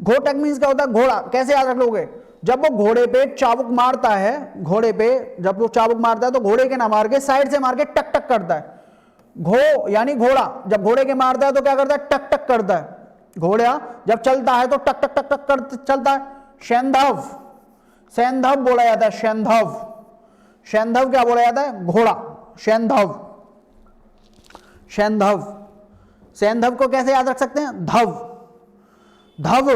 घोटक मीन्स क्या होता है? घोड़ा। कैसे याद रख लोगे? जब वो घोड़े पे चाबुक मारता है, घोड़े पे जब वो चाबुक मारता है तो घोड़े के ना मार के साइड से मार के टक टक करता है। घो यानी घोड़ा, जब घोड़े के मारता है तो क्या करता है? टक टक करता है। घोड़ा जब चलता है तो टक टक टक टक कर चलता है। सैंधव, सैंधव बोला जाता है। सैंधव, सैंधव क्या बोला जाता है? घोड़ा। सैंधव, सैंधव। सैंधव को कैसे याद रख सकते हैं? धव, धव,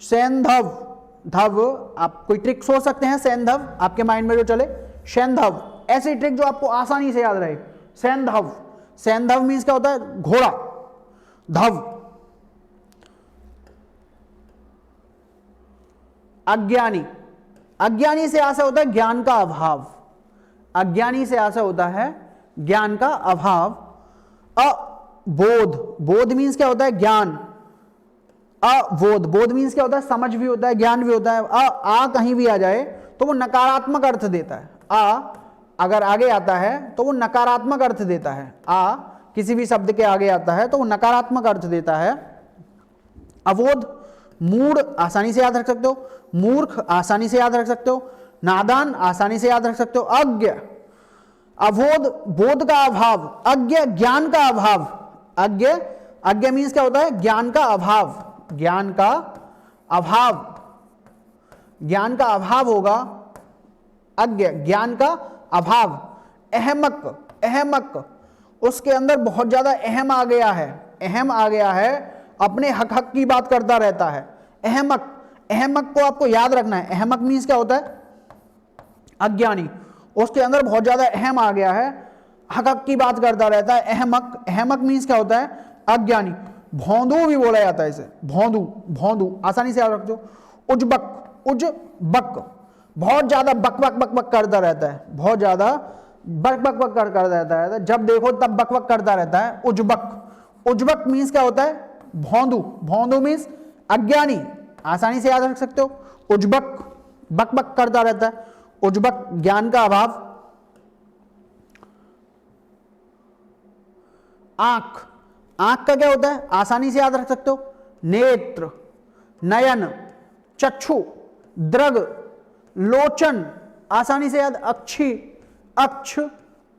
सैंधव, धव। आप कोई ट्रिक सोच सकते हैं सैंधव आपके माइंड में जो चले? सैंधव, ऐसी ट्रिक जो आपको आसानी से याद रहे। सैंधव, सैंधव मीन्स क्या होता है? घोड़ा। धव, अज्ञानी, अज्ञानी से आशा होता है ज्ञान का अभाव। अज्ञानी से आशा होता है ज्ञान का अभाव। अबोध, बोध मीन्स क्या होता है? ज्ञान। अबोध, बोध मीन्स क्या होता है? समझ भी होता है, ज्ञान भी होता है। आ कहीं भी आ जाए तो वो नकारात्मक अर्थ देता है। आ अगर आगे आता है तो वो नकारात्मक अर्थ देता है। आ किसी भी शब्द के आगे आता है तो वो नकारात्मक अर्थ देता है। अबोध, मूढ़ आसानी से याद रख सकते हो। मूर्ख आसानी से याद रख सकते हो। नादान आसानी से याद रख सकते हो। अज्ञ, अबोध बोध का अभाव, अज्ञ ज्ञान का अभाव। अज्ञ, अज्ञ मीन्स क्या होता है? ज्ञान का अभाव। ज्ञान का अभाव, ज्ञान का अभाव होगा अज्ञ, ज्ञान का अभाव। अहमक, अहमक उसके अंदर बहुत ज्यादा अहम आ गया है, अहम आ गया है, अपने हक हक की बात करता रहता है। अहमक, अहमक को आपको याद रखना है। अहमक मीन्स क्या होता है? अज्ञानी, उसके अंदर बहुत ज्यादा अहम आ गया है, हक हक की बात करता रहता है। अहमक, अहमक मीन्स क्या होता है? अज्ञानी। भौंदू भी बोला जाता है इसे। भौंदू, भौंदू आसानी से याद रख दो। उजबक, उजबक बहुत ज्यादा बक बक बक बक करता रहता है, बहुत ज्यादा बक बक बक करता रहता है, जब देखो तब बक बक करता रहता है। उजबक, उजबक मीन्स क्या होता है? भौंदू। भौंदू मीन्स अज्ञानी, आसानी से याद रख सकते हो। उजबक बक बक करता रहता है। उजबक ज्ञान का अभाव। आंख, आंख का क्या होता है? आसानी से याद रख सकते हो। नेत्र, नयन, चक्षु, दृग, लोचन आसानी से याद। अक्षी, अक्ष,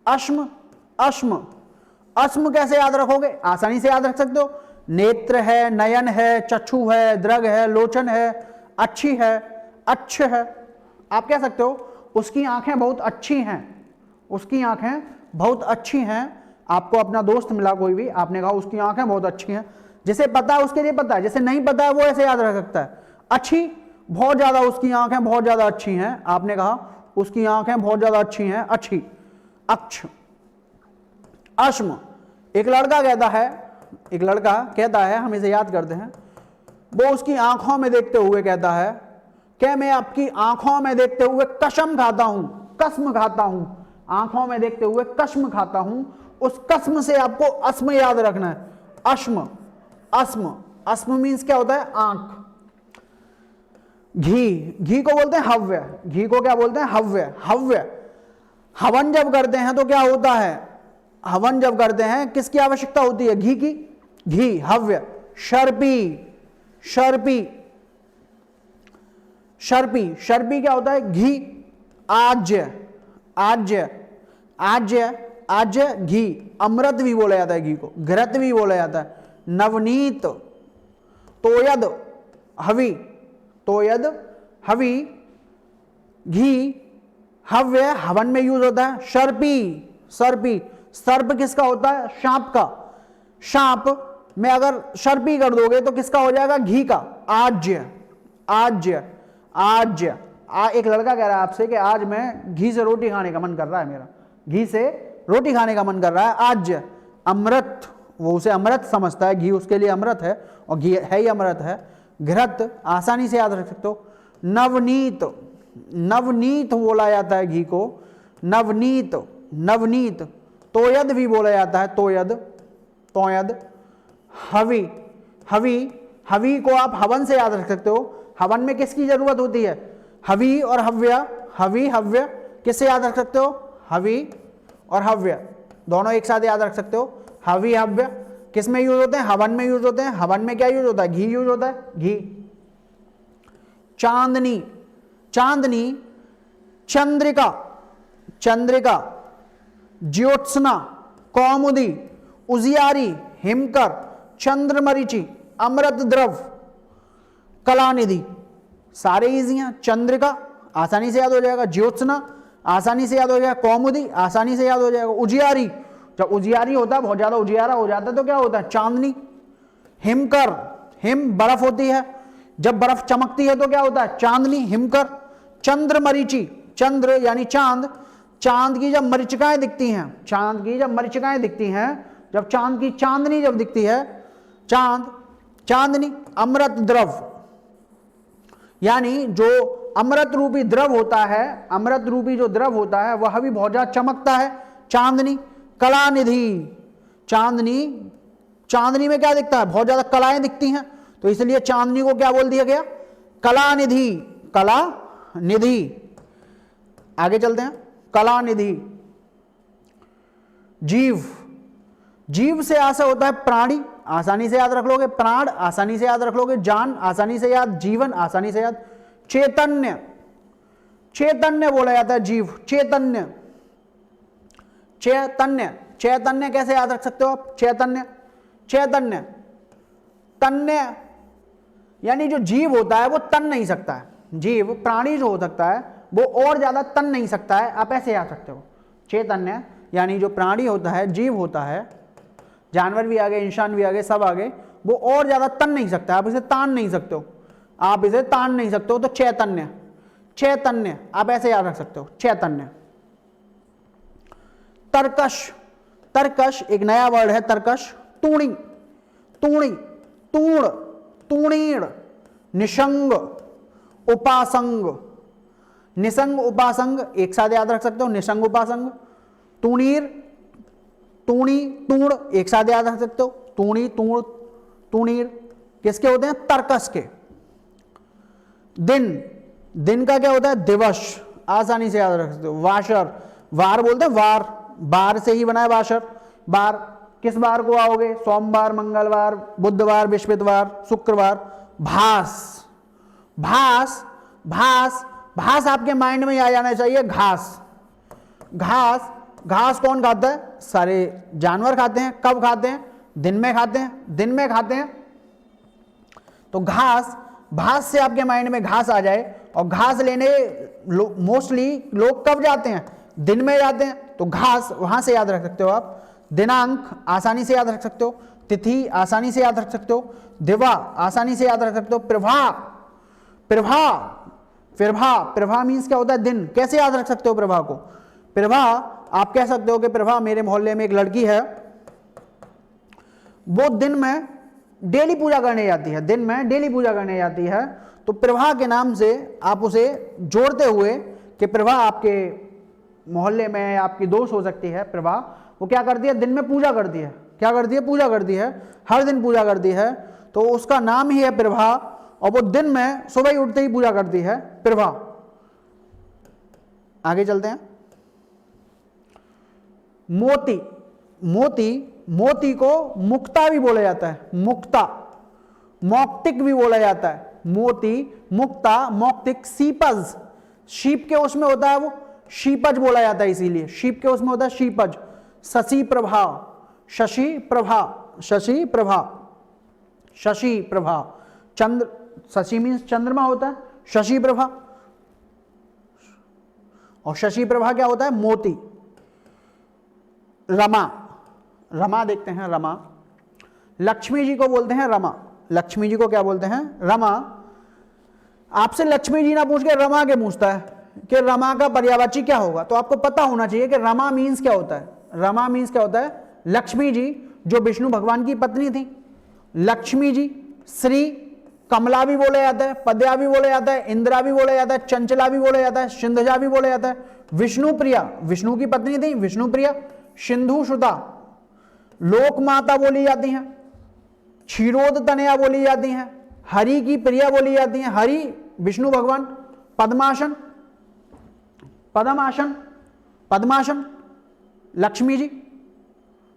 अश्म, अश्म। अश्म कैसे याद रखोगे? आसानी से याद रख सकते हो। नेत्र है, नयन है, चक्षु है, दृग है, लोचन है, अच्छी है, अच्छ है। आप कह सकते हो उसकी आंखें बहुत अच्छी हैं, उसकी आंखें बहुत अच्छी हैं। आपको अपना दोस्त मिला कोई भी, आपने कहा उसकी आंखें बहुत अच्छी हैं, जिसे पता है उसके लिए पता है, जिसे नहीं पता है वो ऐसे याद रख सकता है। अच्छी, बहुत ज्यादा उसकी आंखें बहुत ज्यादा अच्छी हैं, आपने कहा उसकी आंखें बहुत ज्यादा अच्छी हैं, अच्छी। अक्ष, अश्म, एक लड़का कहता है, एक लड़का कहता है, हम इसे याद करते हैं, वो उसकी आंखों में देखते हुए कहता है कि मैं आपकी आंखों में देखते हुए कसम खाता हूं, कसम खाता हूं, आंखों में देखते हुए कसम खाता हूं। उस कसम से आपको अस्म याद रखना है। अश्म, अस्म, अस्म मीन्स क्या होता है? आंख। घी, घी को बोलते हैं हव्य, घी को क्या बोलते हैं? हव्य। हव्य, हवन जब करते हैं तो क्या होता है? हवन जब करते हैं किसकी आवश्यकता होती है? घी की। घी, हव्य। शर्पी, शर्पी, शर्पी, शर्पी क्या होता है? घी। आज्य, आज्य, आज्य, आज्य घी, अमृत भी बोला जाता है घी को, घृत भी बोला जाता है। नवनीत, तोयद, हवि, तोयद, हवि, घी, हव्य, हवन में यूज होता है। शर्पी, सर्पी, सर्प किसका होता है? सांप का। सांप में अगर शर्पी कर दोगे तो किसका हो जाएगा? घी का। आज्य, आज्य, आज्य, एक लड़का कह रहा है आपसे कि आज मैं घी से रोटी खाने का मन कर रहा है, मेरा घी से रोटी खाने का मन कर रहा है। आज्य, अमृत, वो उसे अमृत समझता है, घी उसके लिए अमृत है और घी है ही अमृत है। घृत, आसानी से याद रख सकते हो। नवनीत, नवनीत बोला जाता है घी को, नवनीत, नवनीत। तोयद भी बोला जाता है, तोयद, तोयद। हवि, हवि, हवि को आप हवन से याद रख सकते हो। हवन में किसकी जरूरत होती है? हवि और हव्य, हवि, हव्य, किससे याद रख सकते हो? हवि और हव्य, दोनों एक साथ याद रख सकते हो। हवि, हव्य किस में यूज होते हैं? हवन में यूज होते हैं। हवन में क्या यूज होता है? घी यूज होता है, घी। चांदनी, चांदनी, चंद्रिका, चंद्रिका, ज्योत्सना, कौमुदी, उजियारी, हिमकर, चंद्रमरीचि, अमृत द्रव, कलानिधि, सारे इजी हैं। चंद्रिका आसानी से याद हो जाएगा, ज्योत्सना आसानी से याद हो जाएगा, कौमुदी आसानी से याद हो जाएगा, उजियारी, जब उजियारी होता है बहुत ज्यादा उजियारा हो जाता है तो क्या होता है? चांदनी। हिमकर, हिम बर्फ होती है, जब बर्फ चमकती है तो क्या होता है? चांदनी, हिमकर। चंद्रमरीचि, चंद्र यानी चांद, चांद की जब मरीचिकाएं दिखती हैं, चांद की जब मरीचिकाएं दिखती हैं, जब चांद की चांदनी जब दिखती है, चांद, चांदनी। अमृत द्रव, यानी जो अमृत रूपी द्रव होता है, अमृत रूपी जो द्रव होता है वह भी बहुत ज्यादा चमकता है, चांदनी। कलानिधि, चांदनी, चांदनी में क्या दिखता है? बहुत ज्यादा कलाएं दिखती हैं, तो इसलिए चांदनी को क्या बोल दिया गया? कलानिधि, कला निधि। आगे चलते हैं, कलानिधि। जीव, जीव से आशा होता है प्राणी, आसानी से याद रख लोगे। प्राण आसानी से याद रख लोगे। जान आसानी से याद, जीवन आसानी से याद। चैतन्य, चैतन्य बोला जाता है जीव, चैतन्य, चैतन्य, चैतन्य कैसे याद रख सकते हो आप? चैतन्य, चैतन्य, तन्य, यानी जो जीव होता है वो तन नहीं सकता है, जीव प्राणी जो हो सकता है वो और ज्यादा तन नहीं सकता है, आप ऐसे याद सकते हो। चैतन्य यानी जो प्राणी होता है, जीव होता है, जानवर भी आगे, इंसान भी आगे, सब आगे, वो और ज्यादा तन नहीं सकता, आप इसे तान नहीं सकते हो, आप इसे तान नहीं सकते हो, तो चैतन्य, चैतन्य आप ऐसे याद रख सकते हो, चैतन्य। तर्कश, तर्कश एक नया वर्ड है, तर्कश। तूणी, तूणी, तूण, तूणीण। निशंग, उपासंग, निसंग उपासंग एक साथ याद रख सकते हो, निसंग उपासंग। तूणीर, तूणी, तूण एक साथ याद रख सकते हो, तूणी, तूण, तूणीर किसके होते हैं? तर्कश के। दिन, दिन का क्या होता है? दिवस, आसानी से याद रख सकते हो। वाशर, वार बोलते हैं, वार, बार से ही बना है वाशर। बार, किस बार को आओगे? सोमवार, मंगलवार, बुधवार, बृहस्पतिवार, शुक्रवार। भास, भास, भास, भास आपके माइंड में आ जाना चाहिए। घास, घास, घास कौन खाता है? सारे जानवर खाते हैं। कब खाते हैं? दिन में खाते हैं, दिन में खाते हैं। तो घास, भास से आपके माइंड में घास आ जाए, और घास लेने मोस्टली लोग कब जाते हैं? दिन में जाते हैं, तो घास वहां से याद रख सकते हो आप। दिनांक आसानी से याद रख सकते हो, तिथि आसानी से याद रख सकते हो, दिवा आसानी से याद रख सकते हो। प्रभा, प्रभा, प्रभा, प्रभा मीन्स क्या होता है? दिन। कैसे याद रख सकते हो प्रभा को? प्रभा आप कह सकते हो कि प्रभा, मेरे मोहल्ले में एक लड़की है, वो दिन में डेली पूजा करने जाती है, दिन में डेली पूजा करने जाती है, तो प्रभा के नाम से आप उसे जोड़ते हुए कि प्रभा आपके मोहल्ले में आपकी दोस्त हो सकती है, प्रभा वो क्या करती है? दिन में पूजा करती है। क्या करती है? पूजा करती है, हर दिन पूजा करती है, तो उसका नाम ही है प्रभा, और वो दिन में सुबह ही उठते ही पूजा करती है प्रभा। आगे चलते हैं। मोती, मोती, मोती को मुक्ता भी बोला जाता है, मुक्ता, मौक्तिक भी बोला जाता है, मोती, मुक्ता, मौक्तिक, सीपज, शीप के उसमें होता है वो शीपज बोला जाता है, इसीलिए शीप के उसमें होता है शीपज। शशि प्रभा, शशि प्रभा, शशि प्रभा, शशि प्रभा, चंद्र, शशि मीन्स चंद्रमा होता है, शशि प्रभा, और शशि प्रभा क्या होता है? मोती। रमा, रमा देखते हैं, रमा, लक्ष्मी जी को बोलते हैं रमा, लक्ष्मी जी को क्या बोलते हैं? रमा। आपसे लक्ष्मी जी ना पूछ के रमा के पूछता है कि रमा का पर्यायवाची क्या होगा, तो आपको पता होना चाहिए कि रमा मीन्स क्या होता है। रमा मीन्स क्या होता है? लक्ष्मी जी जो विष्णु भगवान की पत्नी थी, लक्ष्मी जी। श्री, कमला भी बोला जाता है, पद्या भी बोला जाता है, इंदिरा भी बोला जाता है, चंचला भी बोला जाता है, सिंधजा भी बोला जाता है। विष्णु प्रिया, विष्णु की पत्नी थी विष्णु प्रिया। सिंधु सुता, लोक माता बोली जाती हैं, क्षीरोद तनया बोली जाती हैं, हरि की प्रिया बोली जाती हैं, हरि विष्णु भगवान। पद्मासन, पद्मासन, पद्मासन लक्ष्मी जी।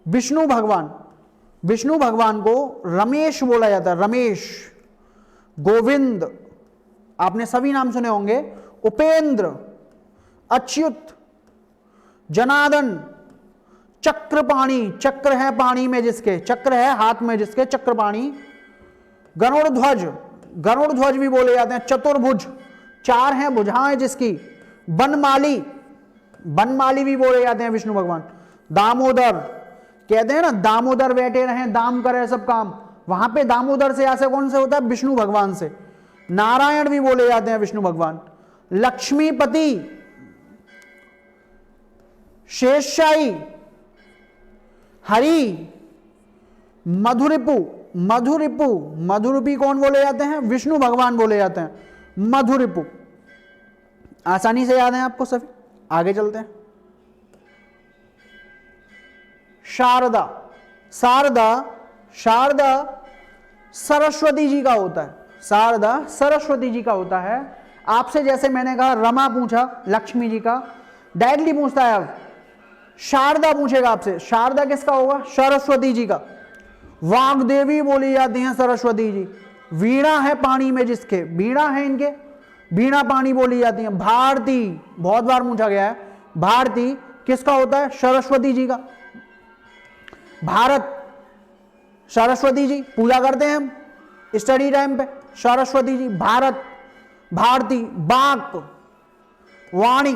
विष्णु भगवान, विष्णु भगवान को रमेश बोला जाता है, रमेश। गोविंद, आपने सभी नाम सुने होंगे, उपेंद्र, अच्युत, जनार्दन, चक्रपाणी, चक्र है पानी में जिसके, चक्र है हाथ में जिसके, चक्रपाणी। गरुड़ध्वज, गरुड़ध्वज भी बोले जाते हैं। चतुर्भुज, चार हैं भुजाएं जिसकी। बनमाली, बनमाली भी बोले जाते हैं विष्णु भगवान। दामोदर, कहते हैं ना दामोदर बैठे रहे दाम करे सब काम, वहां पे दामोदर से ऐसे कौन से होता है? विष्णु भगवान से। नारायण भी बोले जाते हैं विष्णु भगवान। लक्ष्मीपति, शेषशाही, हरि, मधुरिपु, मधुरिपु, मधुरिपु कौन बोले जाते हैं? विष्णु भगवान बोले जाते हैं, मधुरिपु। आसानी से याद है आपको सभी। आगे चलते हैं। शारदा, शारदा, शारदा सरस्वती जी का होता है, शारदा सरस्वती जी का होता है। आपसे जैसे मैंने कहा रमा पूछा लक्ष्मी जी का, डायरेक्टली पूछता है अब शारदा पूछेगा आपसे, शारदा किसका होगा? सरस्वती जी का। वाग्देवी बोली जाती हैं सरस्वती जी। वीणा है पानी में जिसके, वीणा है इनके, वीणा पानी बोली जाती है। भारती, बहुत बार पूछा गया है, भारती किसका होता है? सरस्वती जी का। भारत, सरस्वती जी, पूजा करते हैं हम स्टडी टाइम पे, सरस्वती जी। भारत, भारती। बाक, वाणी,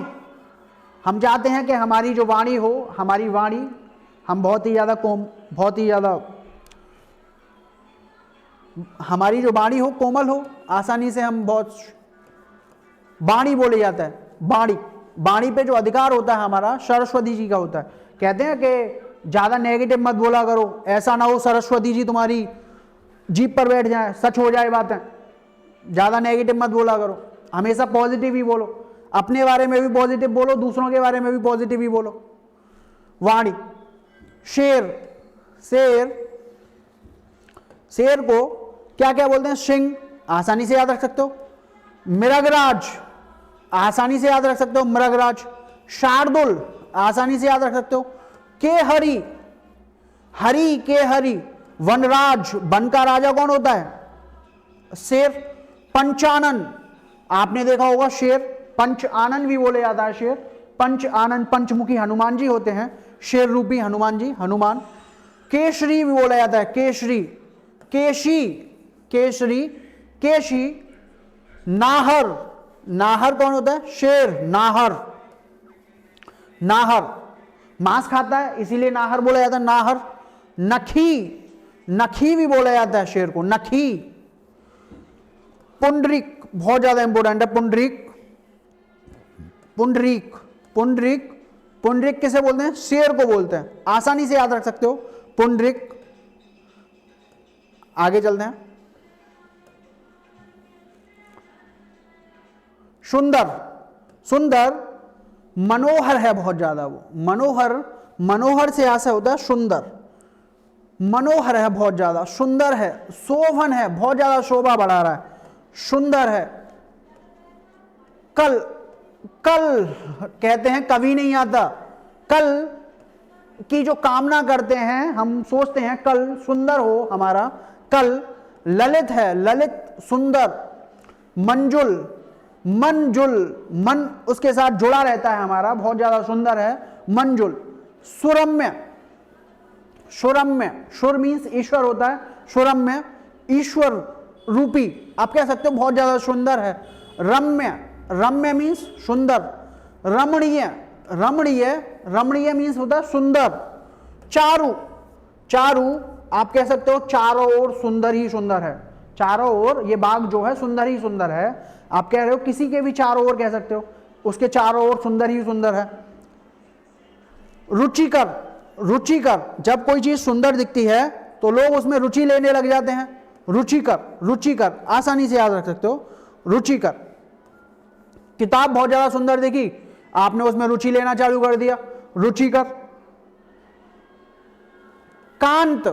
हम चाहते हैं कि हमारी जो वाणी हो, हमारी वाणी, हम बहुत ही ज़्यादा हमारी जो वाणी हो कोमल हो, आसानी से हम बहुत, वाणी बोले जाता है, वाणी। वाणी पे जो अधिकार होता है हमारा सरस्वती जी का होता है। कहते हैं कि ज़्यादा नेगेटिव मत बोला करो, ऐसा ना हो सरस्वती जी तुम्हारी जीप पर बैठ जाए, सच हो जाए बातें। ज़्यादा नेगेटिव मत बोला करो, हमेशा पॉजिटिव ही बोलो, अपने बारे में भी पॉजिटिव बोलो, दूसरों के बारे में भी पॉजिटिव ही बोलो। वाणी। शेर, शेर, शेर को क्या क्या बोलते हैं? सिंह, आसानी से याद रख सकते हो। मृगराज, आसानी से याद रख सकते हो, मृगराज। शार्दुल, आसानी से याद रख सकते हो। केहरी, हरि, केहरी। वनराज, वन का राजा कौन होता है? शेर। पंचानन, आपने देखा होगा शेर, पंच आनन भी बोले जाता है शेर। पंच आनन, पंचमुखी हनुमान जी होते हैं, शेर रूपी हनुमान जी, हनुमान। केसरी भी बोला जाता है, केसरी। केशी, केसरी, केशी। नाहर, नाहर कौन होता है? शेर, नाहर। नाहर मांस खाता है इसीलिए नाहर बोला जाता है, नाहर। नखी, नखी भी बोला जाता है शेर को, नखी। पुंडरीक, बहुत ज्यादा इंपॉर्टेंट है, पुंडरीक, पुंडरीक, पुंडरीक। पुंडरीक किसे बोलते हैं? शेर को बोलते हैं, आसानी से याद रख सकते हो, पुंडरीक। आगे चलते हैं। सुंदर, सुंदर मनोहर है बहुत ज्यादा, वो मनोहर, मनोहर से यहां से होता है सुंदर। मनोहर है बहुत ज्यादा, सुंदर है, शोभन है, बहुत ज्यादा शोभा बढ़ा रहा है। सुंदर है। कल, कल कहते हैं कभी नहीं आता, कल की जो कामना करते हैं, हम सोचते हैं कल सुंदर हो हमारा, कल। ललित है, ललित सुंदर। मंजुल, मंजुल, मन उसके साथ जुड़ा रहता है हमारा, बहुत ज्यादा सुंदर है मंजुल। सुरम्य, सुरम्य, सुर मीन्स ईश्वर होता है, सुरम्य ईश्वर रूपी, आप कह सकते हो बहुत ज्यादा सुंदर है। रम्य, रम्य मीन्स सुंदर। रमणीय, रमणीय, रमणीय मीन्स होता है सुंदर। चारु, चारु आप कह सकते हो चारों ओर सुंदर ही सुंदर है, चारों ओर ये बाग जो है सुंदर ही सुंदर है, आप कह रहे हो किसी के भी चारों ओर कह सकते हो, उसके चारों ओर सुंदर ही सुंदर है। रुचिकर, रुचिकर, जब कोई चीज सुंदर दिखती है तो लोग उसमें रुचि लेने लग जाते हैं। रुचिकर, रुचिकर आसानी से याद रख सकते हो, रुचिकर। किताब बहुत ज्यादा सुंदर दिखी, आपने उसमें रुचि लेना चालू कर दिया, रुचिकर। कांत,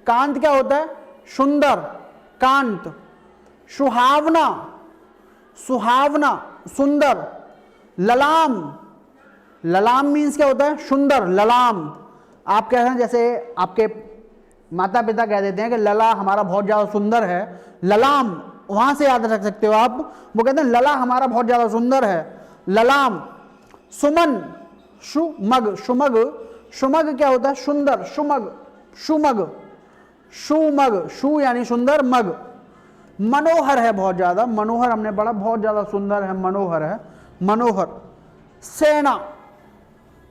कांत क्या होता है? सुंदर, कांत। सुहावना, सुहावना सुंदर। ललाम, ललाम मीन्स क्या होता है? सुंदर, ललाम। आप कह रहे हैं जैसे आपके माता पिता कह देते हैं कि लला हमारा बहुत ज्यादा सुंदर है, ललाम वहां से याद रख सकते हो आप, वो कहते हैं लला हमारा बहुत ज्यादा सुंदर है, ललाम। सुमन, सुमग, सुमग, सुमग क्या होता है? सुंदर, सुमग, सुमग, सुमग, सु यानी सुंदर, मग। मनोहर है बहुत ज्यादा, मनोहर हमने पढ़ा, बहुत ज्यादा सुंदर है, मनोहर है, मनोहर। सेना,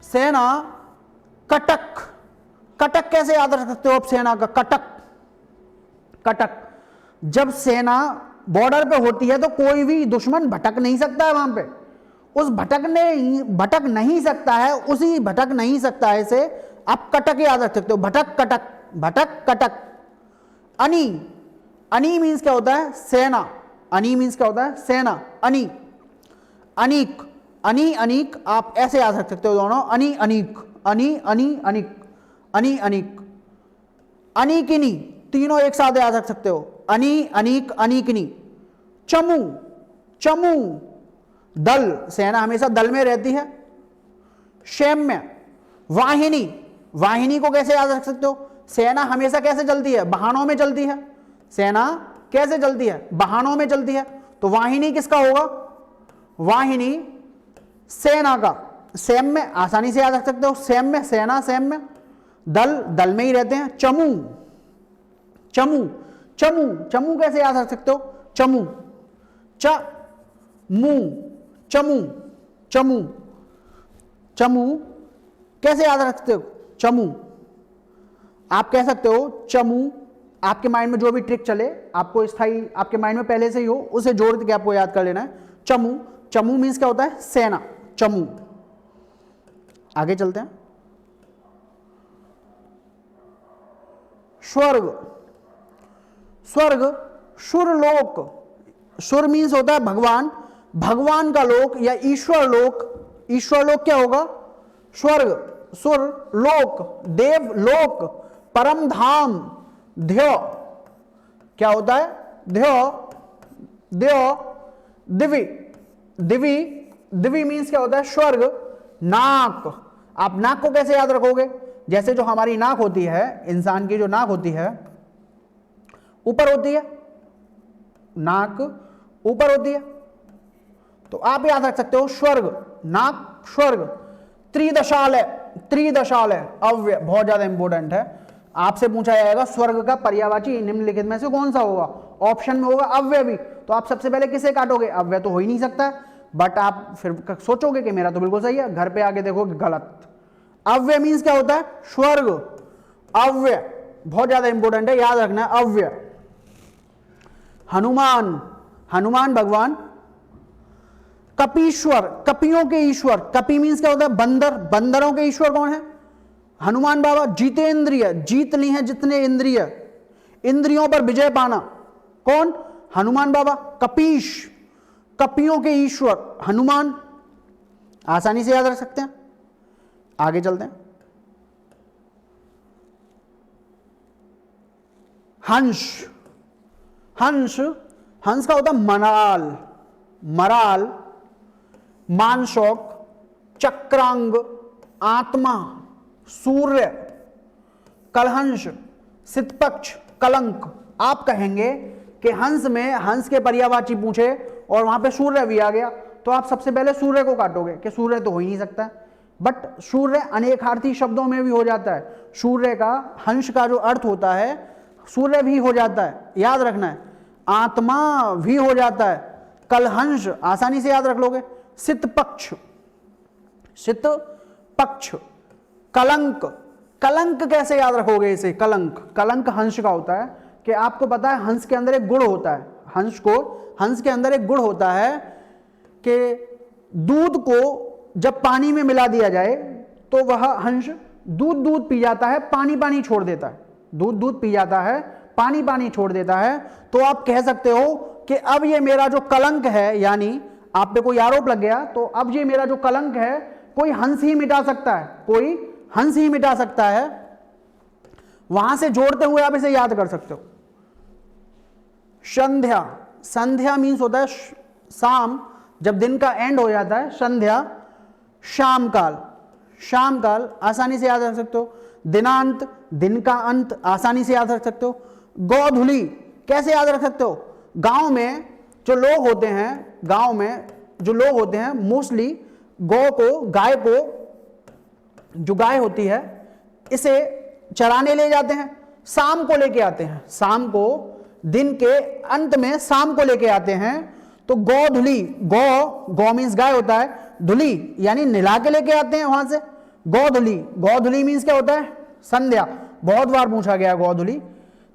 सेना। कटक, कटक कैसे याद रख सकते हो आप सेना का? कटक, कटक। जब सेना बॉर्डर पे होती है तो कोई भी दुश्मन भटक नहीं सकता है वहां पे, उस भटक नहीं सकता है, उसी भटक नहीं सकता है से आप कटक याद रख सकते हो, भटक कटक, भटक कटक। अनी, अनी मीन्स क्या होता है? सेना। अनी मीन्स क्या होता है? सेना। अनी, अनीक, अनी अनीक आप ऐसे याद रख सकते हो दोनों, अनी अनीक, अनी अनी अनीक, अनी अनीक। अनीकिनी तीनों एक साथ याद रख सकते हो, अनी अनीक अनीकिनी। चमू, चमू दल, सेना हमेशा दल में रहती है। शैम्य, वाहिनी, वाहिनी को कैसे याद रख सकते हो? सेना हमेशा कैसे चलती है? वाहनों में चलती है, सेना कैसे चलती है? वाहनों में चलती है, तो वाहिनी किसका होगा? वाहिनी सेना का। सैम्य आसानी से याद रख सकते हो, सैम्य सेना, सैम्य। दल, दल में ही रहते हैं। चमू, चमू, चमू, चमू कैसे याद रख सकते हो? चमू, च मू, चमू, चमू, चमू कैसे याद रख सकते हो? चमू आप कह सकते हो चमू, आपके माइंड में जो भी ट्रिक चले, आपको स्थाई आपके माइंड में पहले से ही हो, उसे जोड़ के आपको याद कर लेना है। चमू, चमू मीन्स क्या होता है? सेना, चमू। आगे चलते हैं। स्वर्ग, स्वर्ग सुरलोक, सुर मीन्स होता है भगवान, भगवान का लोक या ईश्वर लोक, ईश्वर लोक क्या होगा? स्वर्ग, सुर लोक, देव लोक, परम धाम, ध्यो क्या होता है? ध्यो, ध्यो, दिवी, दिवी, दिवी मीन्स क्या होता है? स्वर्ग। नाक, आप नाक को कैसे याद रखोगे? जैसे जो हमारी नाक होती है, इंसान की जो नाक होती है ऊपर होती है, नाक ऊपर होती है, तो आप याद रख सकते हो स्वर्ग, नाक स्वर्ग। त्रिदशालय, त्रिदशालय अव्यय बहुत ज्यादा इंपॉर्टेंट है, आपसे पूछा जाएगा स्वर्ग का पर्यायवाची निम्नलिखित में से कौन सा होगा? ऑप्शन में होगा अव्यय भी, तो आप सबसे पहले किसे काटोगे? अव्यय तो हो ही नहीं सकता, बट आप फिर सोचोगे कि मेरा तो बिल्कुल सही है, घर पे आके देखोगे गलत। अव्यय मीन्स क्या होता है? स्वर्ग, अव्यय बहुत ज्यादा इंपॉर्टेंट है, याद रखना है अव्यय। हनुमान, हनुमान भगवान। कपीश्वर, कपियों के ईश्वर, कपि मीन्स क्या होता है? बंदर, बंदरों के ईश्वर कौन है? हनुमान बाबा। जितेंद्रिय, जीत ली है जितने इंद्रिय, इंद्रियों पर विजय पाना, कौन? हनुमान बाबा। कपीश, कपियों के ईश्वर हनुमान, आसानी से याद रख सकते हैं। आगे चलते हैं। हंस, हंस, हंस का होता है मराल, मराल, मानशोक, चक्रांग, आत्मा, सूर्य, कलहंस, सितपक्ष, कलंक। आप कहेंगे कि हंस में हंस के पर्यायवाची पूछे और वहां पे सूर्य भी आ गया तो आप सबसे पहले सूर्य को काटोगे कि सूर्य तो हो ही नहीं सकता। बट सूर्य अनेकार्थी शब्दों में भी हो जाता है। सूर्य का, हंस का जो अर्थ होता है सूर्य भी हो जाता है, याद रखना है। आत्मा भी हो जाता है, कलहंस आसानी से याद रख लोगे। सितपक्ष, सित पक्ष, कलंक, कलंक कैसे याद रखोगे इसे? कलंक, कलंक हंस का होता है कि आपको पता है हंस के अंदर एक गुण होता है, हंस के अंदर एक गुण होता है कि दूध को जब पानी में मिला दिया जाए तो वह हंस दूध पी जाता है, पानी छोड़ देता है। दूध पी जाता है, पानी छोड़ देता है। तो आप कह सकते हो कि अब ये मेरा जो कलंक है, यानी आप पे कोई आरोप लग गया तो अब ये मेरा जो कलंक है कोई हंस ही मिटा सकता है, कोई हंस ही मिटा सकता है। वहां से जोड़ते हुए आप इसे याद कर सकते हो। संध्या, संध्या मीन्स होता है शाम, जब दिन का एंड हो जाता है संध्या। शाम काल, शाम काल आसानी से याद रख सकते हो। दिनांत, दिन का अंत आसानी से याद रख सकते हो। गोधूली कैसे याद रख सकते हो? गांव में जो लोग होते हैं, गांव में जो लोग होते हैं मोस्टली गौ को, गाय को, जो गाय होती है इसे चराने ले जाते हैं, शाम को लेके आते हैं, शाम को, दिन के अंत में शाम को लेके आते हैं। तो गोधूली, गौ मीन्स गाय होता है, धुली यानी नहला के लेके आते हैं वहां से। गोधूली, गोधूली मीन्स क्या होता है? संध्या, बहुत बार पूछा गया गोधूली।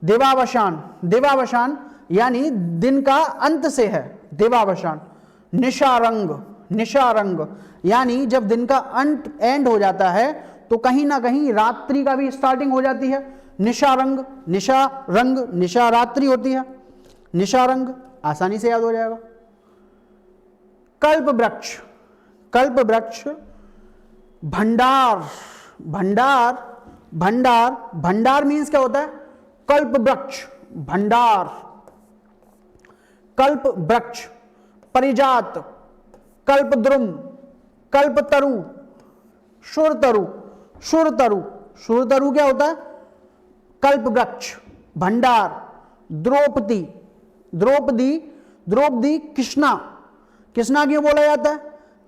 देवावसान, देवावसान यानी दिन का अंत से है, देवावसान। निशारंग, निशारंग यानी जब दिन का अंत एंड हो जाता है तो कहीं ना कहीं रात्रि का भी स्टार्टिंग हो जाती है। निशारंग, निशारंग, निशा रात्रि होती है, निशारंग आसानी से याद हो जाएगा। कल्प वृक्ष, कल्प वृक्ष। भंडार, भंडार, भंडार, भंडार मीन्स क्या होता है? कल्प वृक्ष, भंडार, कल्प वृक्ष। परिजात, कल्पद्रुम, कल्पतरु, शुरतरु, शुरतरु, शुरतरु क्या होता है? कल्प वृक्ष, भंडार। द्रौपदी, द्रौपदी, द्रौपदी कृष्णा, कृष्णा क्यों बोला जाता है?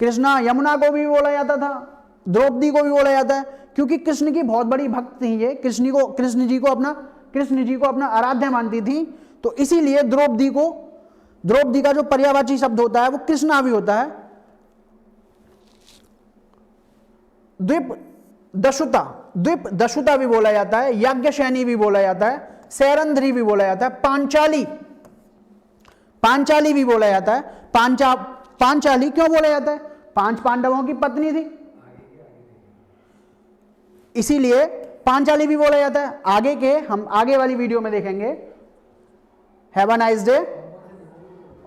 कृष्णा, यमुना को भी बोला जाता था, द्रौपदी को भी बोला जाता है क्योंकि कृष्ण की बहुत बड़ी भक्त थी ये, कृष्ण जी को अपना आराध्य मानती थी। तो इसीलिए द्रौपदी को, द्रौपदी का जो पर्यायवाची शब्द होता है वो कृष्णा भी होता है। द्वीप दशुता, द्वीप दशुता भी बोला जाता है, यज्ञशैनी भी बोला जाता है, सैरंध्री भी बोला जाता है, पांचाली, पांचाली भी बोला जाता है। पांचाली क्यों बोला जाता है? 5 पांडवों की पत्नी थी, इसीलिए पांचाली भी बोला जाता है। आगे के हम आगे वाली वीडियो में देखेंगे। Have a nice day.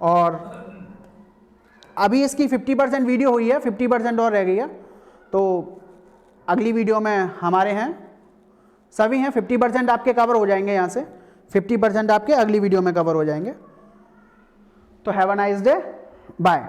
और अभी इसकी 50% वीडियो हुई है, 50% और रह गई है, तो अगली वीडियो में हमारे हैं, सभी हैं, 50% आपके कवर हो जाएंगे, यहाँ से 50% आपके अगली वीडियो में कवर हो जाएंगे। तो have a nice day, bye.